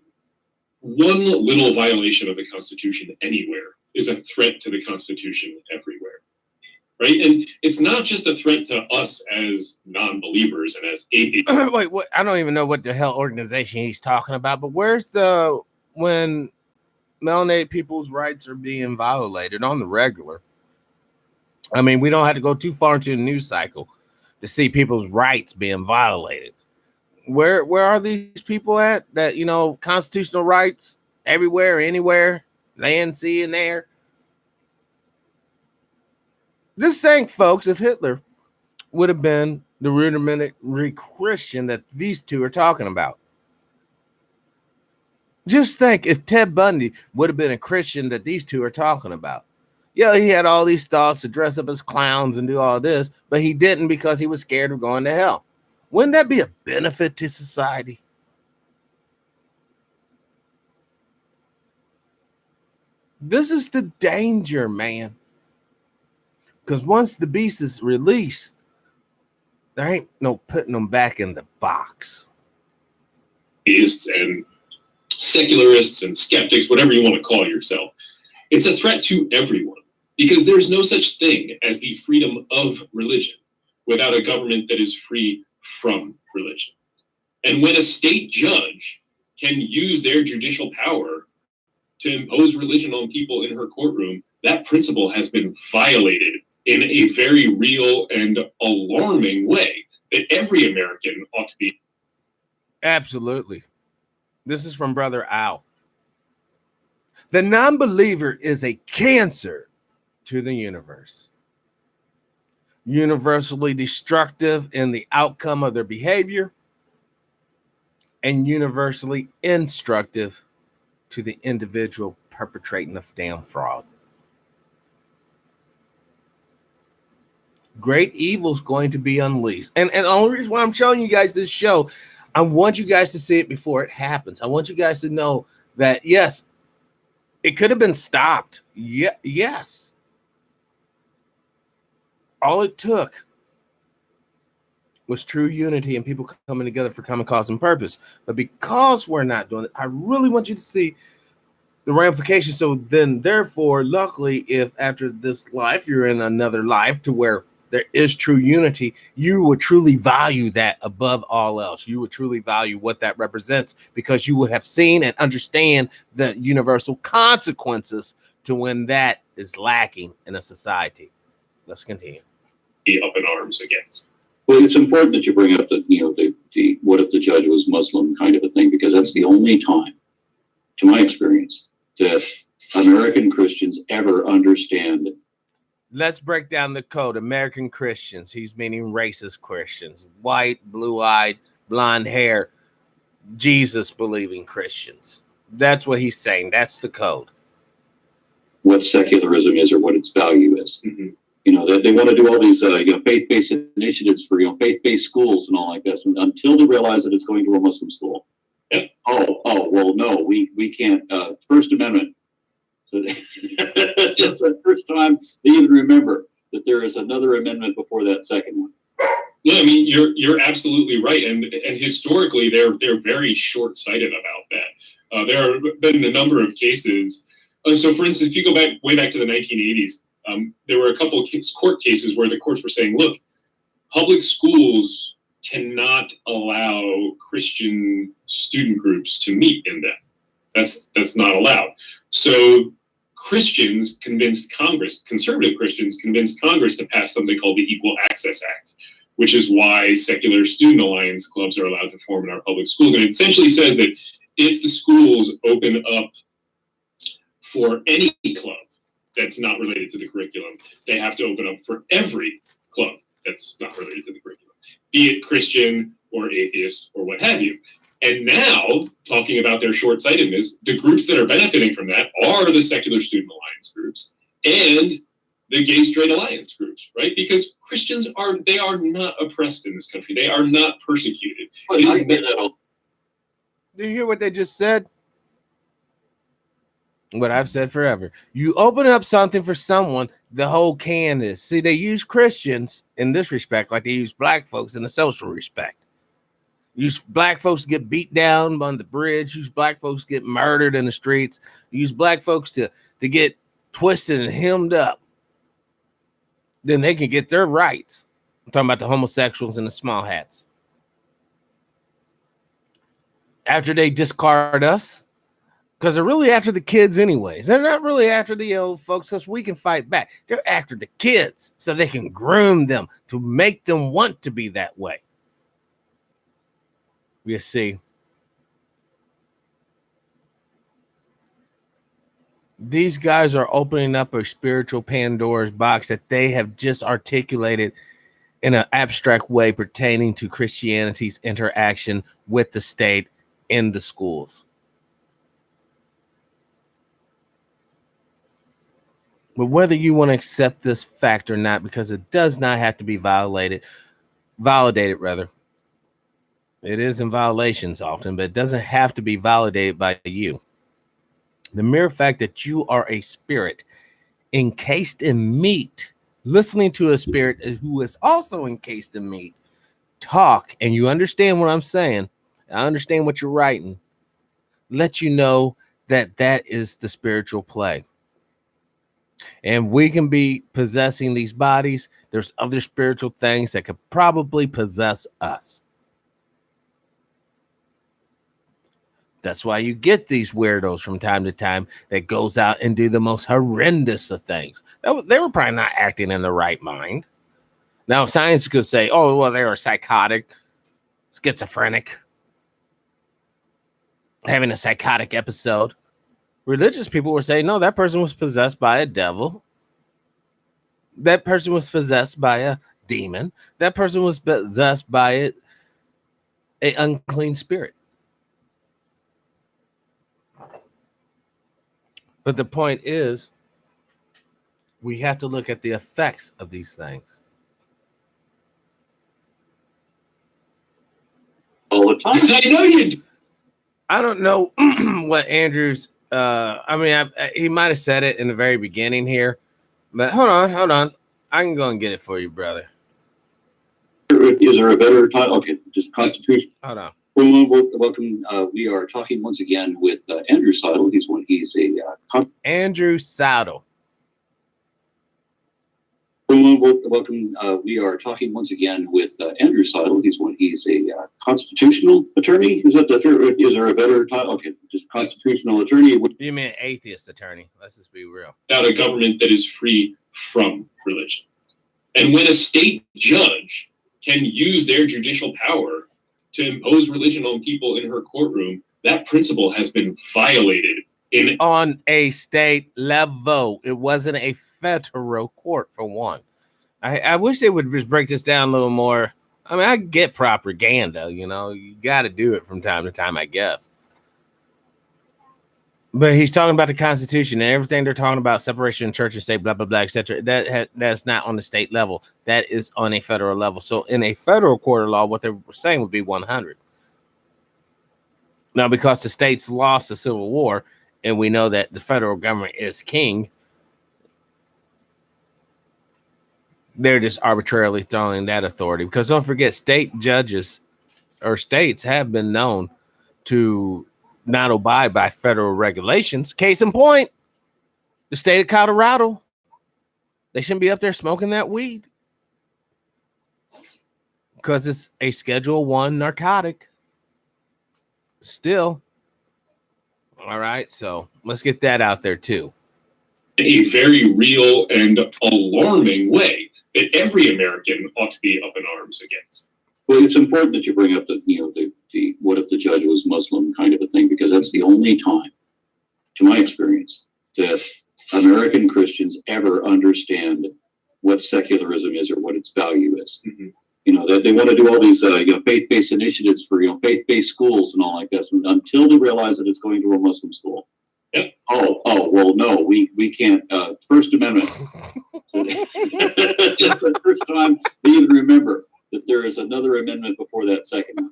one little violation of the Constitution anywhere is a threat to the Constitution everywhere, right? And it's not just a threat to us as non-believers and as atheists. Wait, what? I don't even know what the hell organization he's talking about, but where's when melanated people's rights are being violated on the regular? I mean, we don't have to go too far into the news cycle to see people's rights being violated. Where are these people at? That, you know, constitutional rights everywhere, anywhere, land, sea, and air. Just think, folks, if Hitler would have been the rudimentary Christian that these two are talking about. Just think if Ted Bundy would have been a Christian that these two are talking about. Yeah, he had all these thoughts to dress up as clowns and do all this, but he didn't because he was scared of going to hell. Wouldn't that be a benefit to society? This is the danger, man. Because once the beast is released, There ain't no putting them back in the box. Theists and secularists and skeptics, whatever you want to call yourself. It's a threat to everyone because there's no such thing as the freedom of religion without a government that is free from religion. And when a state judge can use their judicial power to impose religion on people in her courtroom, that principle has been violated in a very real and alarming way that every American ought to be. Absolutely. This is from Brother Al. The non-believer is a cancer to the universe, universally destructive in the outcome of their behavior, and universally instructive to the individual perpetrating the damn fraud. Great evil is going to be unleashed. And the only reason why I'm showing you guys this show, I want you guys to see it before it happens. I want you guys to know that, yes, it could have been stopped. Yes. All it took was true unity and people coming together for common cause and purpose. But because we're not doing it, I really want you to see the ramifications. So then, therefore, luckily, if after this life, you're in another life to where there is true unity, you would truly value that above all else. You would truly value what that represents because you would have seen and understand the universal consequences to when that is lacking in a society. Let's continue. Be up in arms against. Well, it's important that you bring up the what if the judge was Muslim kind of a thing, because that's the only time, to my experience, that American Christians ever understand. Let's break down the code. American Christians, he's meaning racist Christians, white, blue-eyed, blonde hair, Jesus-believing Christians. That's what he's saying. That's the code. What secularism is or what its value is. Mm-hmm. That they want to do all these faith-based initiatives for faith-based schools and all like this, until they realize that it's going to a Muslim school. Yep. Well, no, we can't. First Amendment. So that's the first time they even remember that there is another amendment before that second one. Yeah, I mean, you're absolutely right, and historically they're very short-sighted about that. There have been a number of cases. So, for instance, if you go way back to the 1980s, there were a couple of court cases where the courts were saying, "Look, public schools cannot allow Christian student groups to meet in them. That's not allowed." So Christians convinced Congress, conservative Christians convinced Congress to pass something called the Equal Access Act, which is why secular student alliance clubs are allowed to form in our public schools. And it essentially says that if the schools open up for any club that's not related to the curriculum, they have to open up for every club that's not related to the curriculum, be it Christian or atheist or what have you. And now, talking about their short-sightedness, the groups that are benefiting from that are the secular student alliance groups and the gay straight alliance groups, right? Because Christians are not oppressed in this country. They are not persecuted. Do you hear what they just said? What I've said forever. You open up something for someone, the whole can is. See, they use Christians in this respect like they use black folks in the social respect. Use black folks to get beat down on the bridge. Use black folks to get murdered in the streets. Use black folks to get twisted and hemmed up. Then they can get their rights. I'm talking about the homosexuals and the small hats. After they discard us, because they're really after the kids anyways. They're not really after the old folks because we can fight back. They're after the kids so they can groom them to make them want to be that way. You see, these guys are opening up a spiritual Pandora's box that they have just articulated in an abstract way pertaining to Christianity's interaction with the state in the schools. But whether you want to accept this fact or not, because it does not have to be validated rather. It is in violations often, but it doesn't have to be validated by you. The mere fact that you are a spirit encased in meat, listening to a spirit who is also encased in meat, talk and you understand what I'm saying, I understand what you're writing, let you know that that is the spiritual play. And we can be possessing these bodies. There's other spiritual things that could probably possess us. That's why you get these weirdos from time to time that goes out and do the most horrendous of things. They were probably not acting in the right mind. Now, science could say, oh, well, they were psychotic, schizophrenic, having a psychotic episode. Religious people were saying, no, that person was possessed by a devil. That person was possessed by a demon. That person was possessed by an unclean spirit. But the point is, we have to look at the effects of these things. All the time. I know you do. I don't know what Andrew's. He might have said it in the very beginning here, but hold on. I can go and get it for you, brother. Is there a better title? Okay, just Constitution. Hold on. Welcome. We are talking once again with Andrew Seidel. Andrew Seidel. Welcome. We are talking once again with Andrew Seidel. He's a constitutional attorney. Is there a better title? Okay, just constitutional attorney. You mean atheist attorney? Let's just be real. About a government that is free from religion. And when a state judge can use their judicial power to impose religion on people in her courtroom, that principle has been violated on a state level. It wasn't a federal court, for one. I wish they would just break this down a little more. I mean, I get propaganda, you got to do it from time to time, I guess. But he's talking about the Constitution and everything they're talking about, separation of church and state, blah, blah, blah, etc. That's not on the state level. That is on a federal level. So in a federal court of law, what they were saying would be 100. Now, because the states lost the Civil War, and we know that the federal government is king, they're just arbitrarily throwing that authority. Because don't forget, state judges or states have been known to not abide by federal regulations. Case in point, the state of Colorado. They shouldn't be up there smoking that weed because it's a Schedule I narcotic. Still. All right, so let's get that out there too. A very real and alarming way that every American ought to be up in arms against. Well, it's important that you bring up the what if the judge was Muslim kind of a thing, because that's the only time, to my experience, that American Christians ever understand what secularism is or what its value is. Mm-hmm. That they want to do all these faith-based initiatives for faith-based schools and all like that until they realize that it's going to a Muslim school. Yep. Oh, well, no, we can't. First Amendment. That's the first time they even remember that there is another amendment before that second one.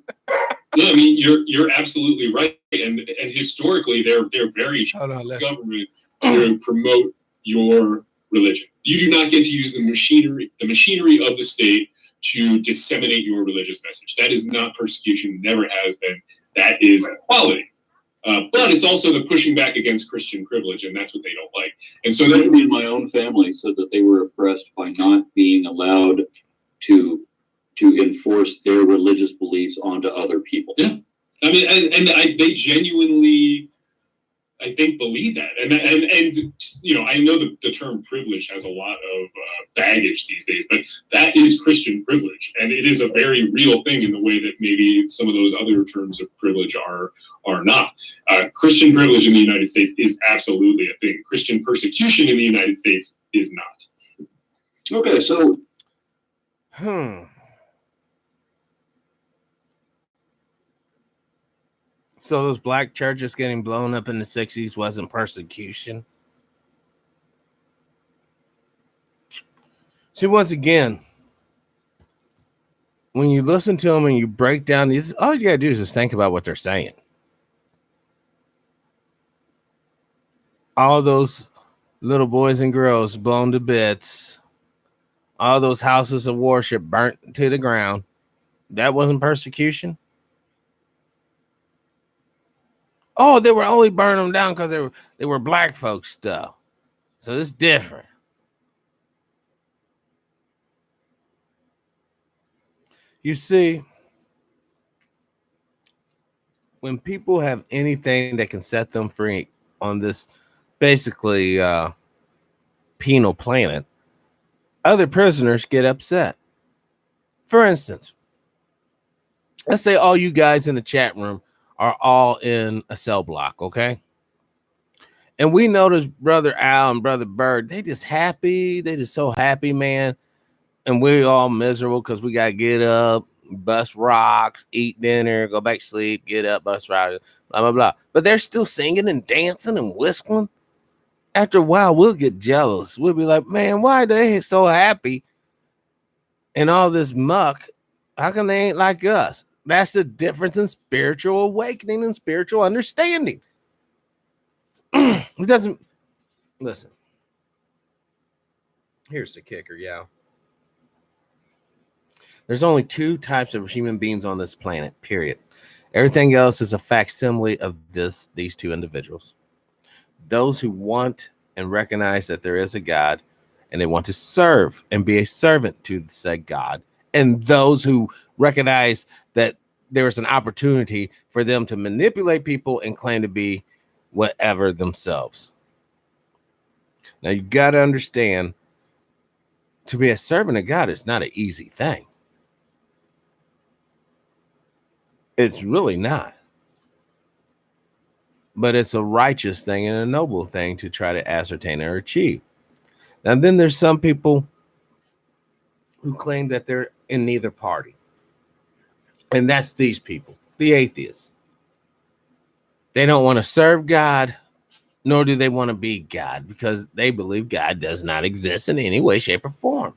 No, I mean you're absolutely right, and historically they're very government to promote your religion. You do not get to use the machinery of the state to disseminate your religious message. That is not persecution, never has been. That is equality. But it's also the pushing back against Christian privilege, and that's what they don't like. And so that in my own family said that they were oppressed by not being allowed to enforce their religious beliefs onto other people. Yeah, I mean, they genuinely, I think, believe that. And I know the term privilege has a lot of baggage these days, but that is Christian privilege, and it is a very real thing in the way that maybe some of those other terms of privilege are not. Christian privilege in the United States is absolutely a thing. Christian persecution in the United States is not. Okay, so. So those black churches getting blown up in the 60s wasn't persecution? See, once again, when you listen to them and you break down these, all you got to do is just think about what they're saying. All those little boys and girls blown to bits, all those houses of worship burnt to the ground, That wasn't persecution. Oh, they were only burning them down because they were black folks stuff. So it's different. You see, when people have anything that can set them free on this basically penal planet, other prisoners get upset. For instance, let's say all you guys in the chat room are all in a cell block, okay? And we notice Brother Al and Brother Bird, they just happy. They just so happy, man. And we're all miserable because we got to get up, bust rocks, eat dinner, go back to sleep, get up, bust rocks, blah, blah, blah. But they're still singing and dancing and whistling. After a while, we'll get jealous. We'll be like, man, why are they so happy and all this muck? How come they ain't like us? That's the difference in spiritual awakening and spiritual understanding. It doesn't, listen. Here's the kicker, yeah. There's only two types of human beings on this planet, period. Everything else is a facsimile of these two individuals. Those who want and recognize that there is a God and they want to serve and be a servant to the said God, and those who recognize that there is an opportunity for them to manipulate people and claim to be whatever themselves. Now, you got to understand, to be a servant of God is not an easy thing. It's really not. But it's a righteous thing and a noble thing to try to ascertain or achieve. Now, then there's some people who claim that they're in neither party. And that's these people, the atheists. They don't want to serve God, nor do they want to be God, because they believe God does not exist in any way, shape, or form.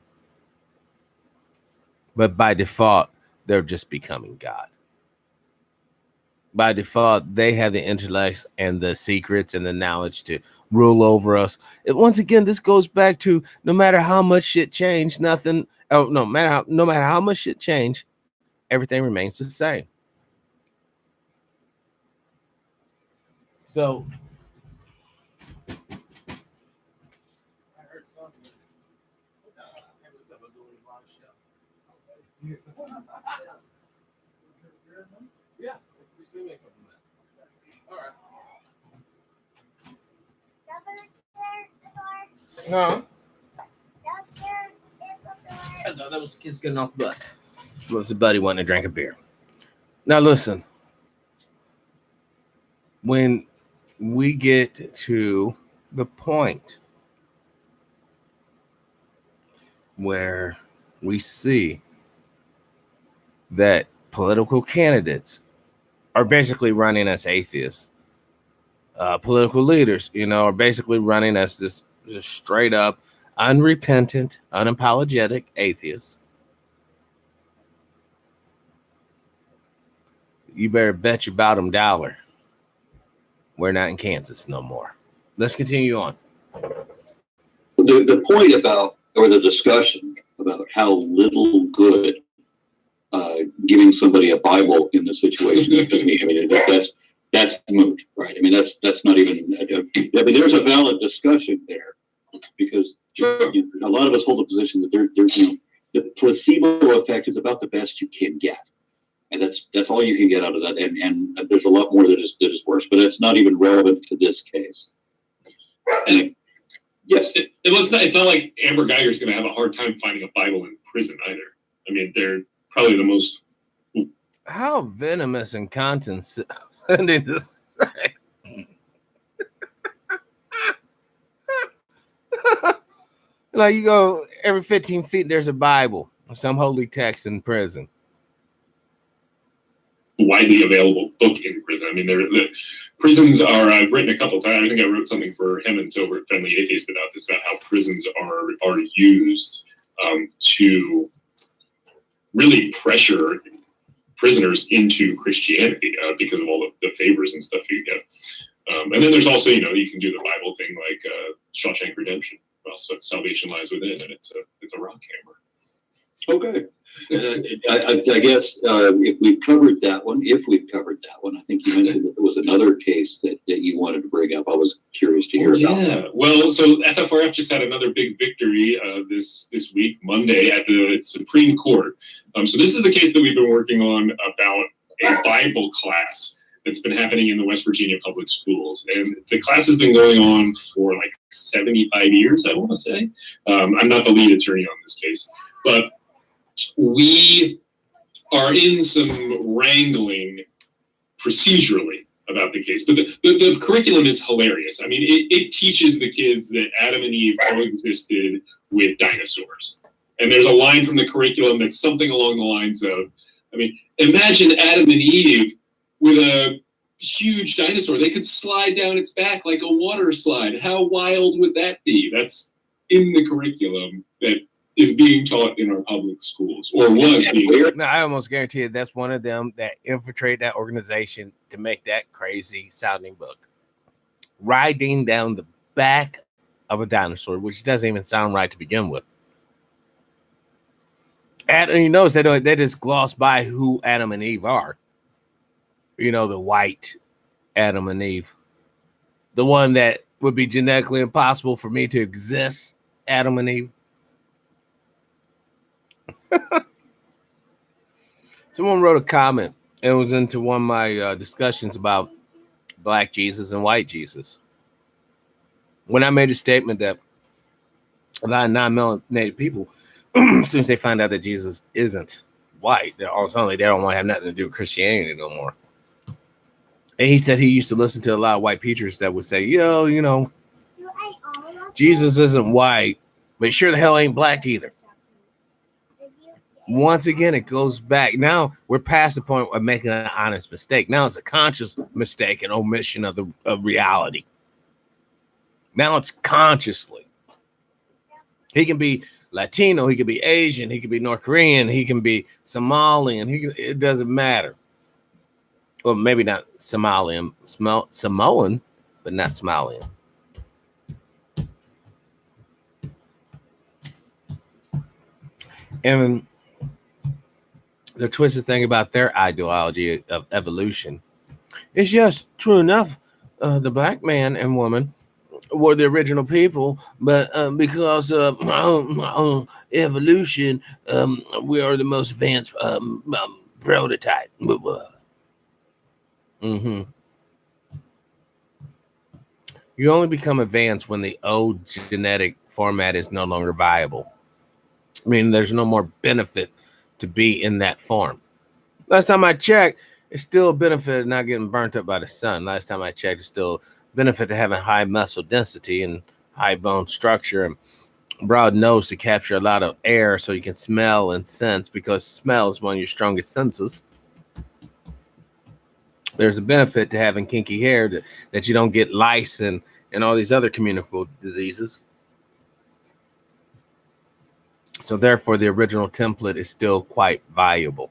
But by default, they're just becoming God. By default, they have the intellect and the secrets and the knowledge to rule over us. Once again, this goes back to no matter how much shit changed, no matter how much shit changed, everything remains the same. So I heard something. Yeah, just give me a couple minutes. All right. No. No, that was the kids getting off the bus. It was a buddy wanting to drink a beer. Now listen. When we get to the point where we see that political candidates are basically running as atheists, political leaders, are basically running as this just straight up, unrepentant, unapologetic atheists, you better bet your bottom dollar we're not in Kansas no more. Let's continue on. The point about, or the discussion about how little good giving somebody a Bible in the situation, I mean, that's moot, right? I mean, that's not even, I mean, there's a valid discussion there, because a lot of us hold the position that there's the placebo effect is about the best you can get. And that's all you can get out of that. And there's a lot more that is worse, but it's not even relevant to this case. And yes, it's not like Amber Geiger's going to have a hard time finding a Bible in prison either. I mean, they're probably the most. How venomous and condescending to say. Like, you go every 15 feet, there's a Bible or some holy text in prison. Widely available book in prison. I mean, the prisons are. I've written a couple times. I think I wrote something for Hemmons over at Friendly Atheist about this, about how prisons are used to really pressure prisoners into Christianity because of all the favors and stuff you get. And then there's also, you can do the Bible thing like Shawshank Redemption. Well, so salvation lies within, and it's a rock hammer. Okay. I guess if we've covered that one, I think you mentioned that there was another case that you wanted to bring up. I was curious to hear about. Yeah, well, so FFRF just had another big victory this week, Monday, at the Supreme Court. So this is a case that we've been working on about a Bible class that's been happening in the West Virginia public schools. And the class has been going on for like 75 years, I want to say. I'm not the lead attorney on this case, but we are in some wrangling procedurally about the case. But the curriculum is hilarious. I mean, it teaches the kids that Adam and Eve coexisted with dinosaurs. And there's a line from the curriculum that's something along the lines of, I mean, imagine Adam and Eve with a huge dinosaur. They could slide down its back like a water slide. How wild would that be? That's in the curriculum that is being taught in our public schools, or was being. No, I almost guarantee you that's one of them that infiltrate that organization to make that crazy sounding book. Riding down the back of a dinosaur, which doesn't even sound right to begin with. And you notice they just gloss by who Adam and Eve are. You know, the white Adam and Eve. The one that would be genetically impossible for me to exist, Adam and Eve. Someone wrote a comment. It was into one of my discussions about black Jesus and white Jesus. When I made a statement that a lot of non-melanated people, as soon as they find out that Jesus isn't white, all of a sudden they don't want to have nothing to do with Christianity no more. And he said he used to listen to a lot of white preachers that would say, yo, you know, Jesus isn't white, but sure the hell ain't black either. Once again, it goes back. Now we're past the point of making an honest mistake. Now it's a conscious mistake and omission of reality. Now it's consciously. He can be Latino, he can be Asian, he can be North Korean, he can be Somalian. It doesn't matter. Well, maybe not Somalian, Samoan, but not Somalian. And the twisted thing about their ideology of evolution is, yes, true enough, the black man and woman were the original people, but because of evolution, we are the most advanced prototype. Mm-hmm. You only become advanced when the old genetic format is no longer viable. I mean, there's no more benefit to be in that form. Last time I checked, it's still a benefit of not getting burnt up by the sun. Last time I checked, it's still a benefit of having high muscle density and high bone structure and broad nose to capture a lot of air so you can smell and sense, because smell is one of your strongest senses. There's a benefit to having kinky hair that you don't get lice and all these other communicable diseases. So therefore, the original template is still quite valuable.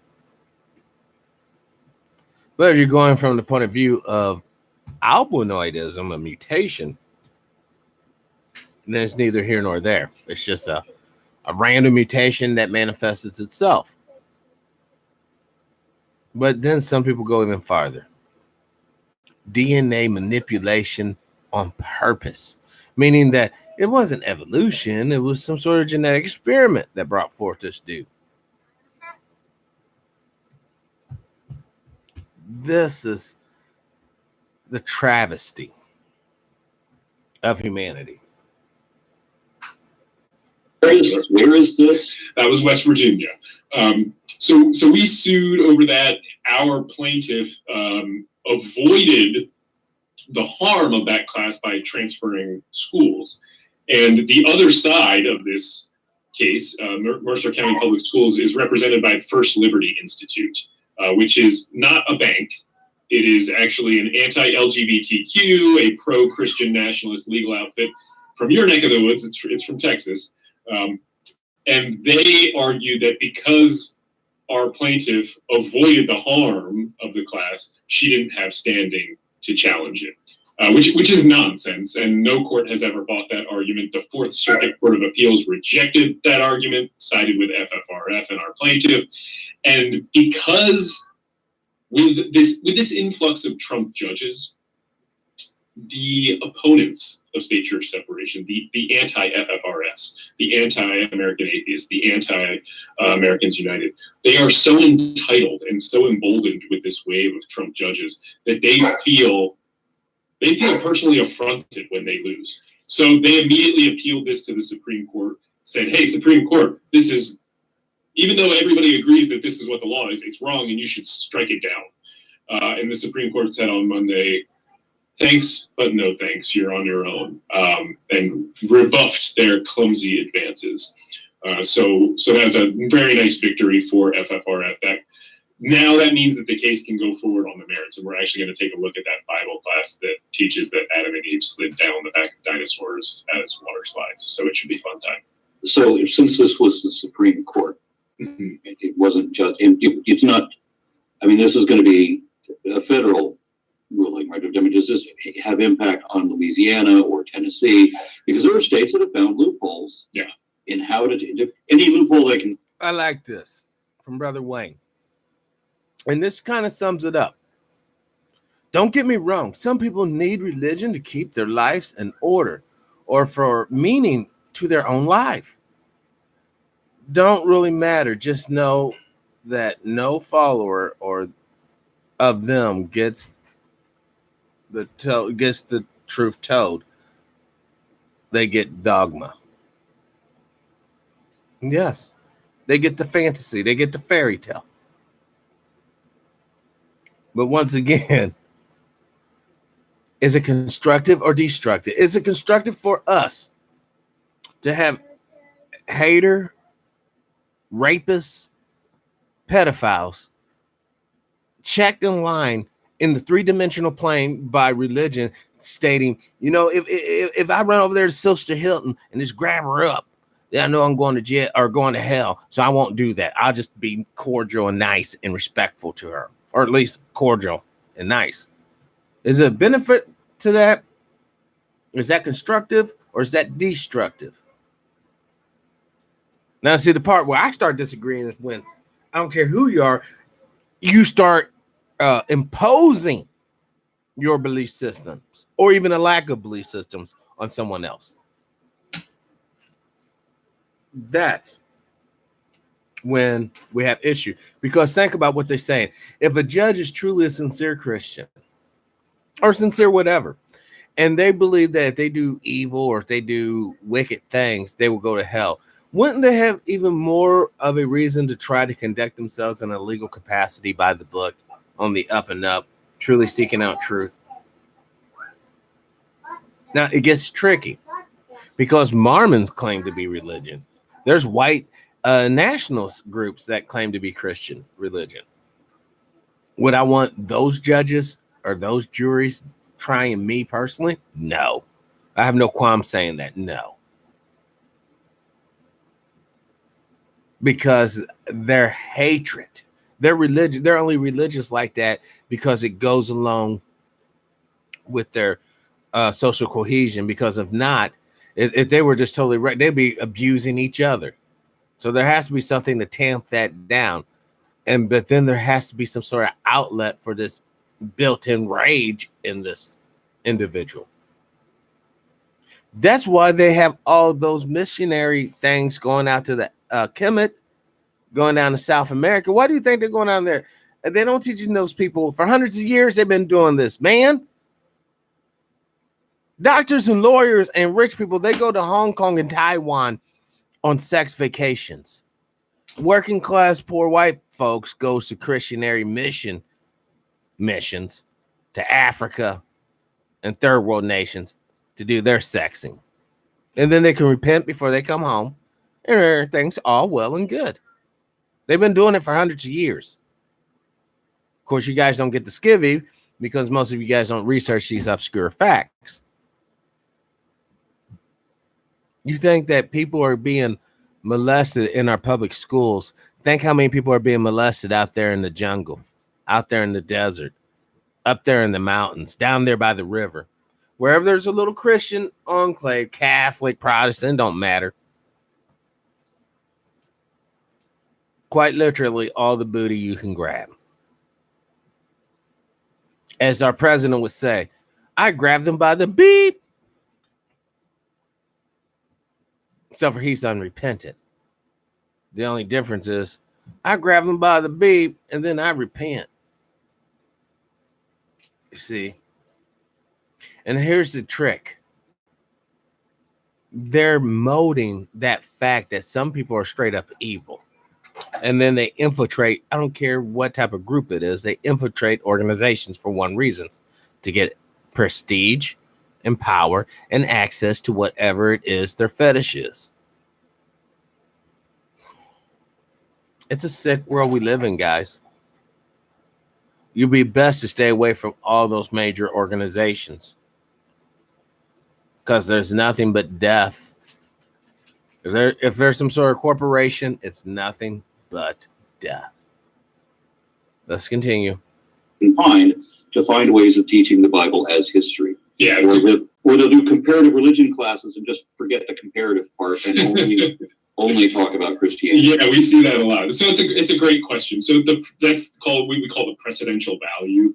But if you're going from the point of view of albinoidism, a mutation, then it's neither here nor there. It's just a random mutation that manifests itself. But then some people go even farther. DNA manipulation on purpose, meaning that it wasn't evolution, it was some sort of genetic experiment that brought forth this dude. This is the travesty of humanity. Where is this? That was West Virginia. So we sued over that. Our plaintiff avoided the harm of that class by transferring schools. And the other side of this case, Mercer County Public Schools, is represented by First Liberty Institute, which is not a bank. It is actually an anti-LGBTQ, a pro-Christian nationalist legal outfit from your neck of the woods. It's from Texas. And they argued that because our plaintiff avoided the harm of the class, she didn't have standing to challenge it. which is nonsense, and no court has ever bought that argument. The Fourth Circuit Court of Appeals rejected that argument, sided with FFRF and our plaintiff, and because with this influx of Trump judges, the opponents of state-church separation, the anti-FFRFs, the anti-American atheists, the anti-Americans United, they are so entitled and so emboldened with this wave of Trump judges that they feel personally affronted when they lose. So they immediately appealed this to the Supreme Court, said, hey, Supreme Court, this is, even though everybody agrees that this is what the law is, it's wrong and you should strike it down. And the Supreme Court said on Monday, thanks, but no thanks, you're on your own, and rebuffed their clumsy advances. So that's a very nice victory for FFRF. Now that means that the case can go forward on the merits, and we're actually going to take a look at that Bible class that teaches that Adam and Eve slid down the back of dinosaurs as water slides. So it should be fun time. So since this was the Supreme Court, it wasn't just, it's not, I mean, this is going to be a federal ruling, right? I mean, does this have impact on Louisiana or Tennessee? Because there are states that have found loopholes in how to, any loophole they can. I like this from Brother Wayne. And this kind of sums it up. Don't get me wrong. Some people need religion to keep their lives in order or for meaning to their own life. Don't really matter. Just know that no follower or of them gets the truth told. They get dogma. Yes. They get the fantasy. They get the fairy tale. But once again, is it constructive or destructive? Is it constructive for us to have hater, rapists, pedophiles checked in line in the three-dimensional plane by religion, stating, you know, if I run over there to Sister Hilton and just grab her up, then I know I'm going to jail or going to hell, so I won't do that. I'll just be cordial and nice and respectful to her. Or at least cordial and nice. Is it a benefit to that? Is that constructive or is that destructive? Now, see, the part where I start disagreeing is when, I don't care who you are, you start imposing your belief systems or even a lack of belief systems on someone else. That's when we have issue, because think about what they're saying. If a judge is truly a sincere Christian or sincere whatever, and they believe that if they do evil or if they do wicked things, they will go to hell, wouldn't they have even more of a reason to try to conduct themselves in a legal capacity by the book, on the up and up, truly seeking out truth? Now it gets tricky because Mormons claim to be religions. There's white nationalist groups that claim to be Christian religion. Would I want those judges or those juries trying me personally? No. I have no qualm saying that. No. Because their hatred, their religion, they're only religious like that because it goes along with their social cohesion. Because if not, if they were just totally right, they'd be abusing each other. So there has to be something to tamp that down. But then there has to be some sort of outlet for this built-in rage in this individual. That's why they have all those missionary things going out to the Kemet, going down to South America. Why do you think they're going down there? They don't teach those people. For hundreds of years, they've been doing this, man. Doctors and lawyers and rich people, they go to Hong Kong and Taiwan on sex vacations. Working class poor white folks goes to Christianary missions to Africa and third world nations to do their sexing. And then they can repent before they come home and everything's all well and good. They've been doing it for hundreds of years. Of course, you guys don't get the skivvy because most of you guys don't research these obscure facts. You think that people are being molested in our public schools. Think how many people are being molested out there in the jungle, out there in the desert, up there in the mountains, down there by the river. Wherever there's a little Christian enclave, Catholic, Protestant, don't matter. Quite literally, all the booty you can grab. As our president would say, I grabbed them by the beep. Except for he's unrepentant. The only difference is I grab them by the beep and then I repent. You see? And here's the trick. They're molding that fact that some people are straight up evil. And then they infiltrate, I don't care what type of group it is, they infiltrate organizations for one reason, to get prestige and power and access to whatever it is their fetish is. It's a sick world we live in, guys. You'd be best to stay away from all those major organizations because there's nothing but death. If there's some sort of corporation, it's nothing but death. Let's continue. To find ways of teaching the Bible as history. Yeah. Or they'll do comparative religion classes and just forget the comparative part and only talk about Christianity. Yeah, we see that a lot. So it's a great question. So that's called what we call the precedential value.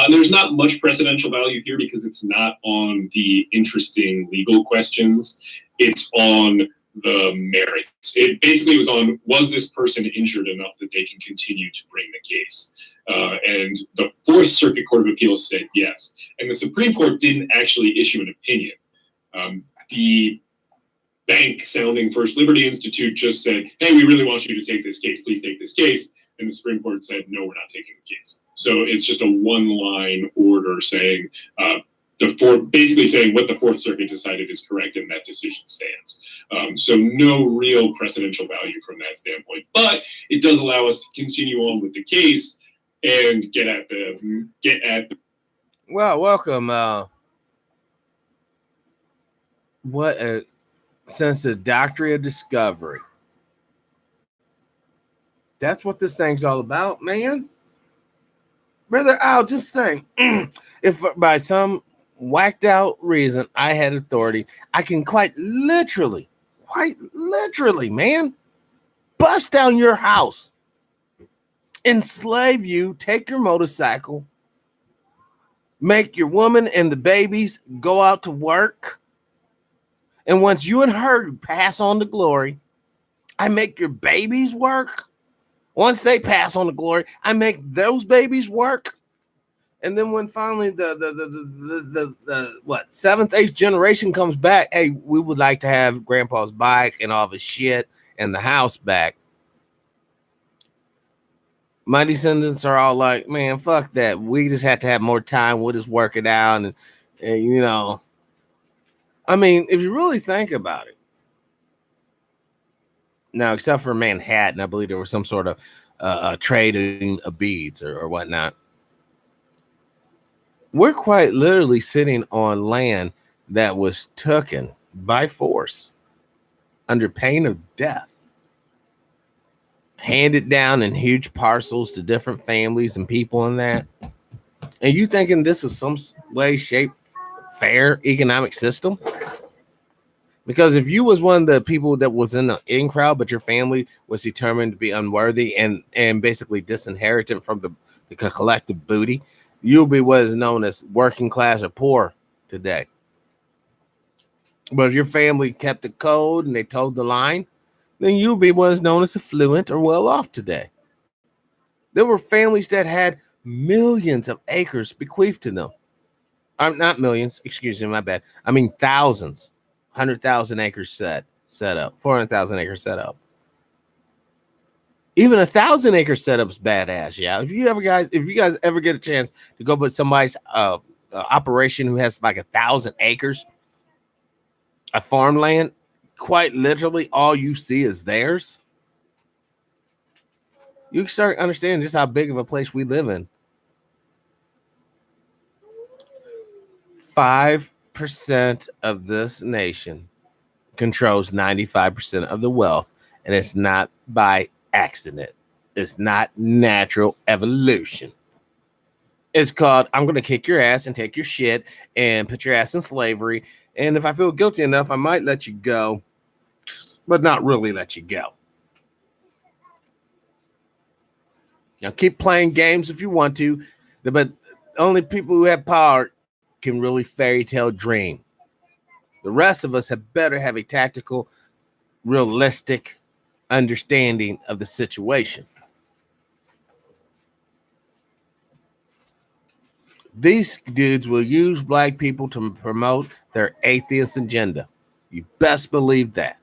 There's not much precedential value here because it's not on the interesting legal questions. It's on the merits. It basically was this person injured enough that they can continue to bring the case? And the Fourth Circuit Court of Appeals said yes. And the Supreme Court didn't actually issue an opinion. The bank sounding First Liberty Institute just said, hey, we really want you to take this case. Please take this case. And the Supreme Court said, no, we're not taking the case. So it's just a one-line order saying, basically saying what the Fourth Circuit decided is correct and that decision stands. So no real precedential value from that standpoint. But it does allow us to continue on with the case and get at the Well, welcome. What a since the doctrine of discovery. That's what this thing's all about, man. Brother, I'll just think, if by some whacked out reason I had authority, I can quite literally, man, bust down your house, enslave you, take your motorcycle, make your woman and the babies go out to work. And once you and her pass on to glory, I make your babies work. Once they pass on to glory, I make those babies work. And then when finally the seventh, 8th generation comes back, hey, we would like to have grandpa's bike and all of his shit and the house back. My descendants are all like, man, fuck that. We just have to have more time. We'll just work it out. And you know, I mean, if you really think about it. Now, except for Manhattan, I believe there was some sort of trading of beads or whatnot. We're quite literally sitting on land that was taken by force under pain of death, handed down in huge parcels to different families and people in that. And you thinking this is some way, shape, fair economic system? Because if you was one of the people that was in the in crowd, but your family was determined to be unworthy and basically disinherited from the collective booty, you'll be what is known as working class or poor today. But if your family kept the code and they toed the line, then you'll be what is known as affluent or well off today. There were families that had millions of acres bequeathed to them. Not millions, excuse me, my bad. I mean thousands. 100,000 acres set up, 400,000 acres set up. Even 1,000 acre setup is badass. Yeah. If you guys ever get a chance to go with somebody's operation who has like 1,000 acres of farmland, quite literally all you see is theirs. You start understanding just how big of a place we live in. 5% of this nation controls 95% of the wealth, and it's not by accident. It's not natural evolution. It's called, I'm going to kick your ass and take your shit and put your ass in slavery. And if I feel guilty enough, I might let you go, but not really let you go. Now, keep playing games if you want to, but only people who have power can really fairy tale dream. The rest of us had better have a tactical, realistic understanding of the situation. These dudes will use black people to promote their atheist agenda. You best believe that.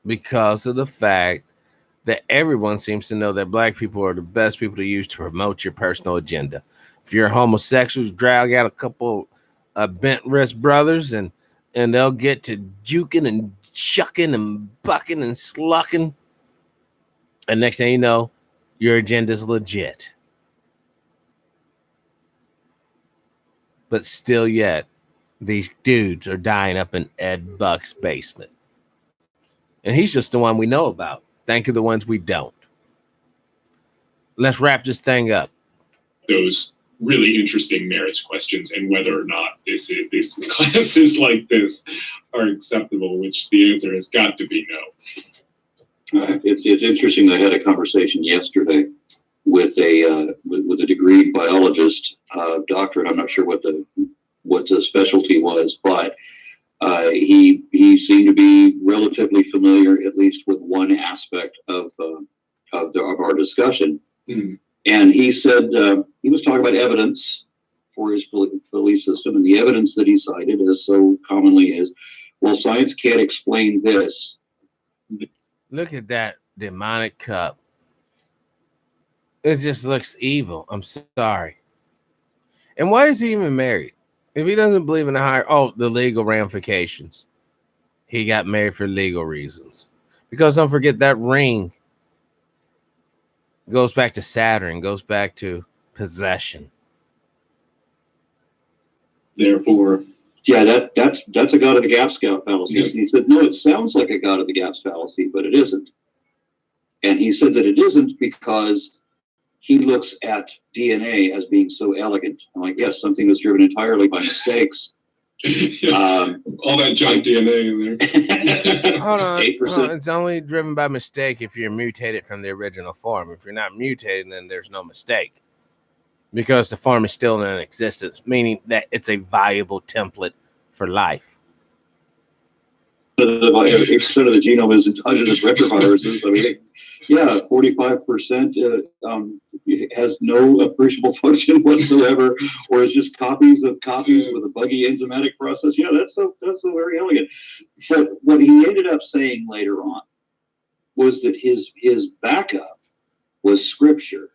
Because of the fact that everyone seems to know that black people are the best people to use to promote your personal agenda. If you're a homosexual, drag out a couple bent wrist brothers and they'll get to juking and shucking and bucking and slucking. And next thing you know, your agenda is legit. But still yet, these dudes are dying up in Ed Buck's basement. And he's just the one we know about. Think of the ones we don't. Let's wrap this thing up. Those really interesting merits questions and whether or not this classes like this are acceptable, which the answer has got to be no. It's interesting. I had a conversation yesterday with a degreed biologist, doctorate. I'm not sure what the specialty was, but he seemed to be relatively familiar, at least with one aspect of our discussion. Mm. And he said he was talking about evidence for his belief system, and the evidence that he cited, as so commonly is, well, science can't explain this. Look at that demonic cup. It just looks evil. I'm sorry. And why is he even married? If he doesn't believe in the legal ramifications. He got married for legal reasons. Because don't forget that ring goes back to Saturn, goes back to possession. Therefore, yeah, that's a God of the Gaps fallacy. Yeah. He said, no, it sounds like a God of the Gaps fallacy, but it isn't. And he said that it isn't because he looks at DNA as being so elegant. I'm like, yes, something that's driven entirely by mistakes. All that junk DNA in there. Hold on. It's only driven by mistake if you're mutated from the original form. If you're not mutated, then there's no mistake. Because the form is still in existence, meaning that it's a viable template for life. 8% of the genome is endogenous retroviruses. I mean, yeah, 45% has no appreciable function whatsoever, or is just copies of copies with a buggy enzymatic process. Yeah, that's so very elegant. But what he ended up saying later on was that his backup was scripture.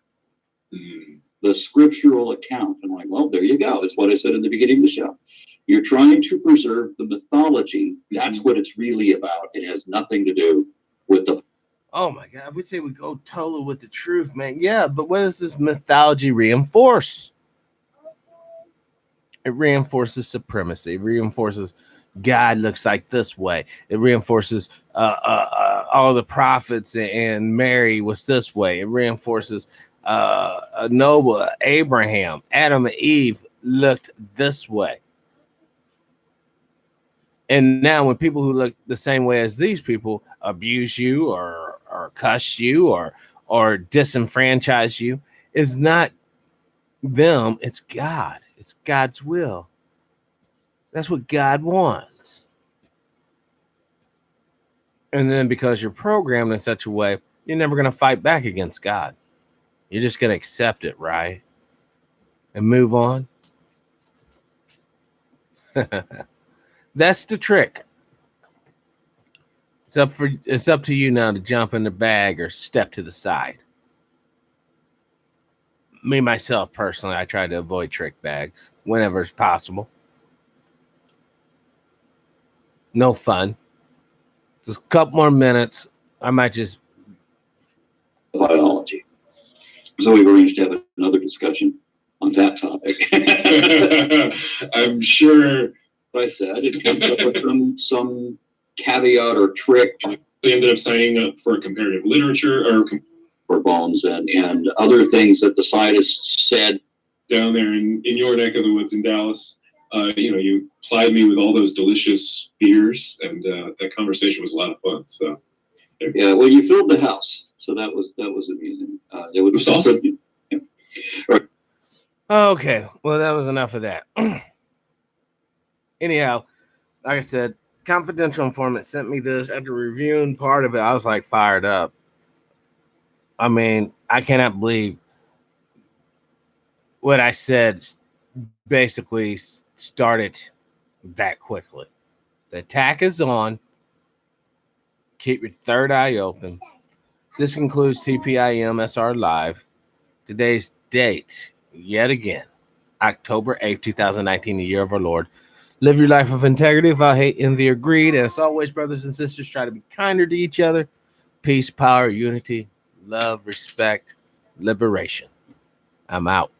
Mm. The scriptural account. I'm like, well, there you go. It's what I said in the beginning of the show. You're trying to preserve the mythology. That's what it's really about. It has nothing to do with the... Oh my God, I would say we go totally with the truth, man. Yeah, but what does this mythology reinforce? It reinforces supremacy. It reinforces God looks like this way. It reinforces all the prophets and Mary was this way. It reinforces Noah, Abraham, Adam and Eve looked this way. And now when people who look the same way as these people abuse you or cuss you or disenfranchise you, it's not them, it's God. It's God's will. That's what God wants. And then because you're programmed in such a way, you're never going to fight back against God. You're just going to accept it, right? And move on. That's the trick. It's up to you now to jump in the bag or step to the side. Me, myself, personally, I try to avoid trick bags whenever it's possible. No fun. Just a couple more minutes. I might just... biology. So we've arranged to have another discussion on that topic. I'm sure. I said it comes up with some caveat or trick. They ended up signing up for comparative literature or bones and other things that the scientists said. Down there in your neck of the woods in Dallas, you plied me with all those delicious beers, and that conversation was a lot of fun. So, yeah, well, you filled the house, so that was amusing. It was awesome. Yeah. Right. Okay, well, that was enough of that. Anyhow, like I said, confidential informant sent me this. After reviewing part of it, I was like fired up. I mean, I cannot believe what I said basically started that quickly. The attack is on. Keep your third eye open. This concludes TPIM SR Live. Today's date, yet again, October 8th, 2019, the year of our Lord. Live your life of integrity without hate, envy, or greed. And as always, brothers and sisters, try to be kinder to each other. Peace, power, unity, love, respect, liberation. I'm out.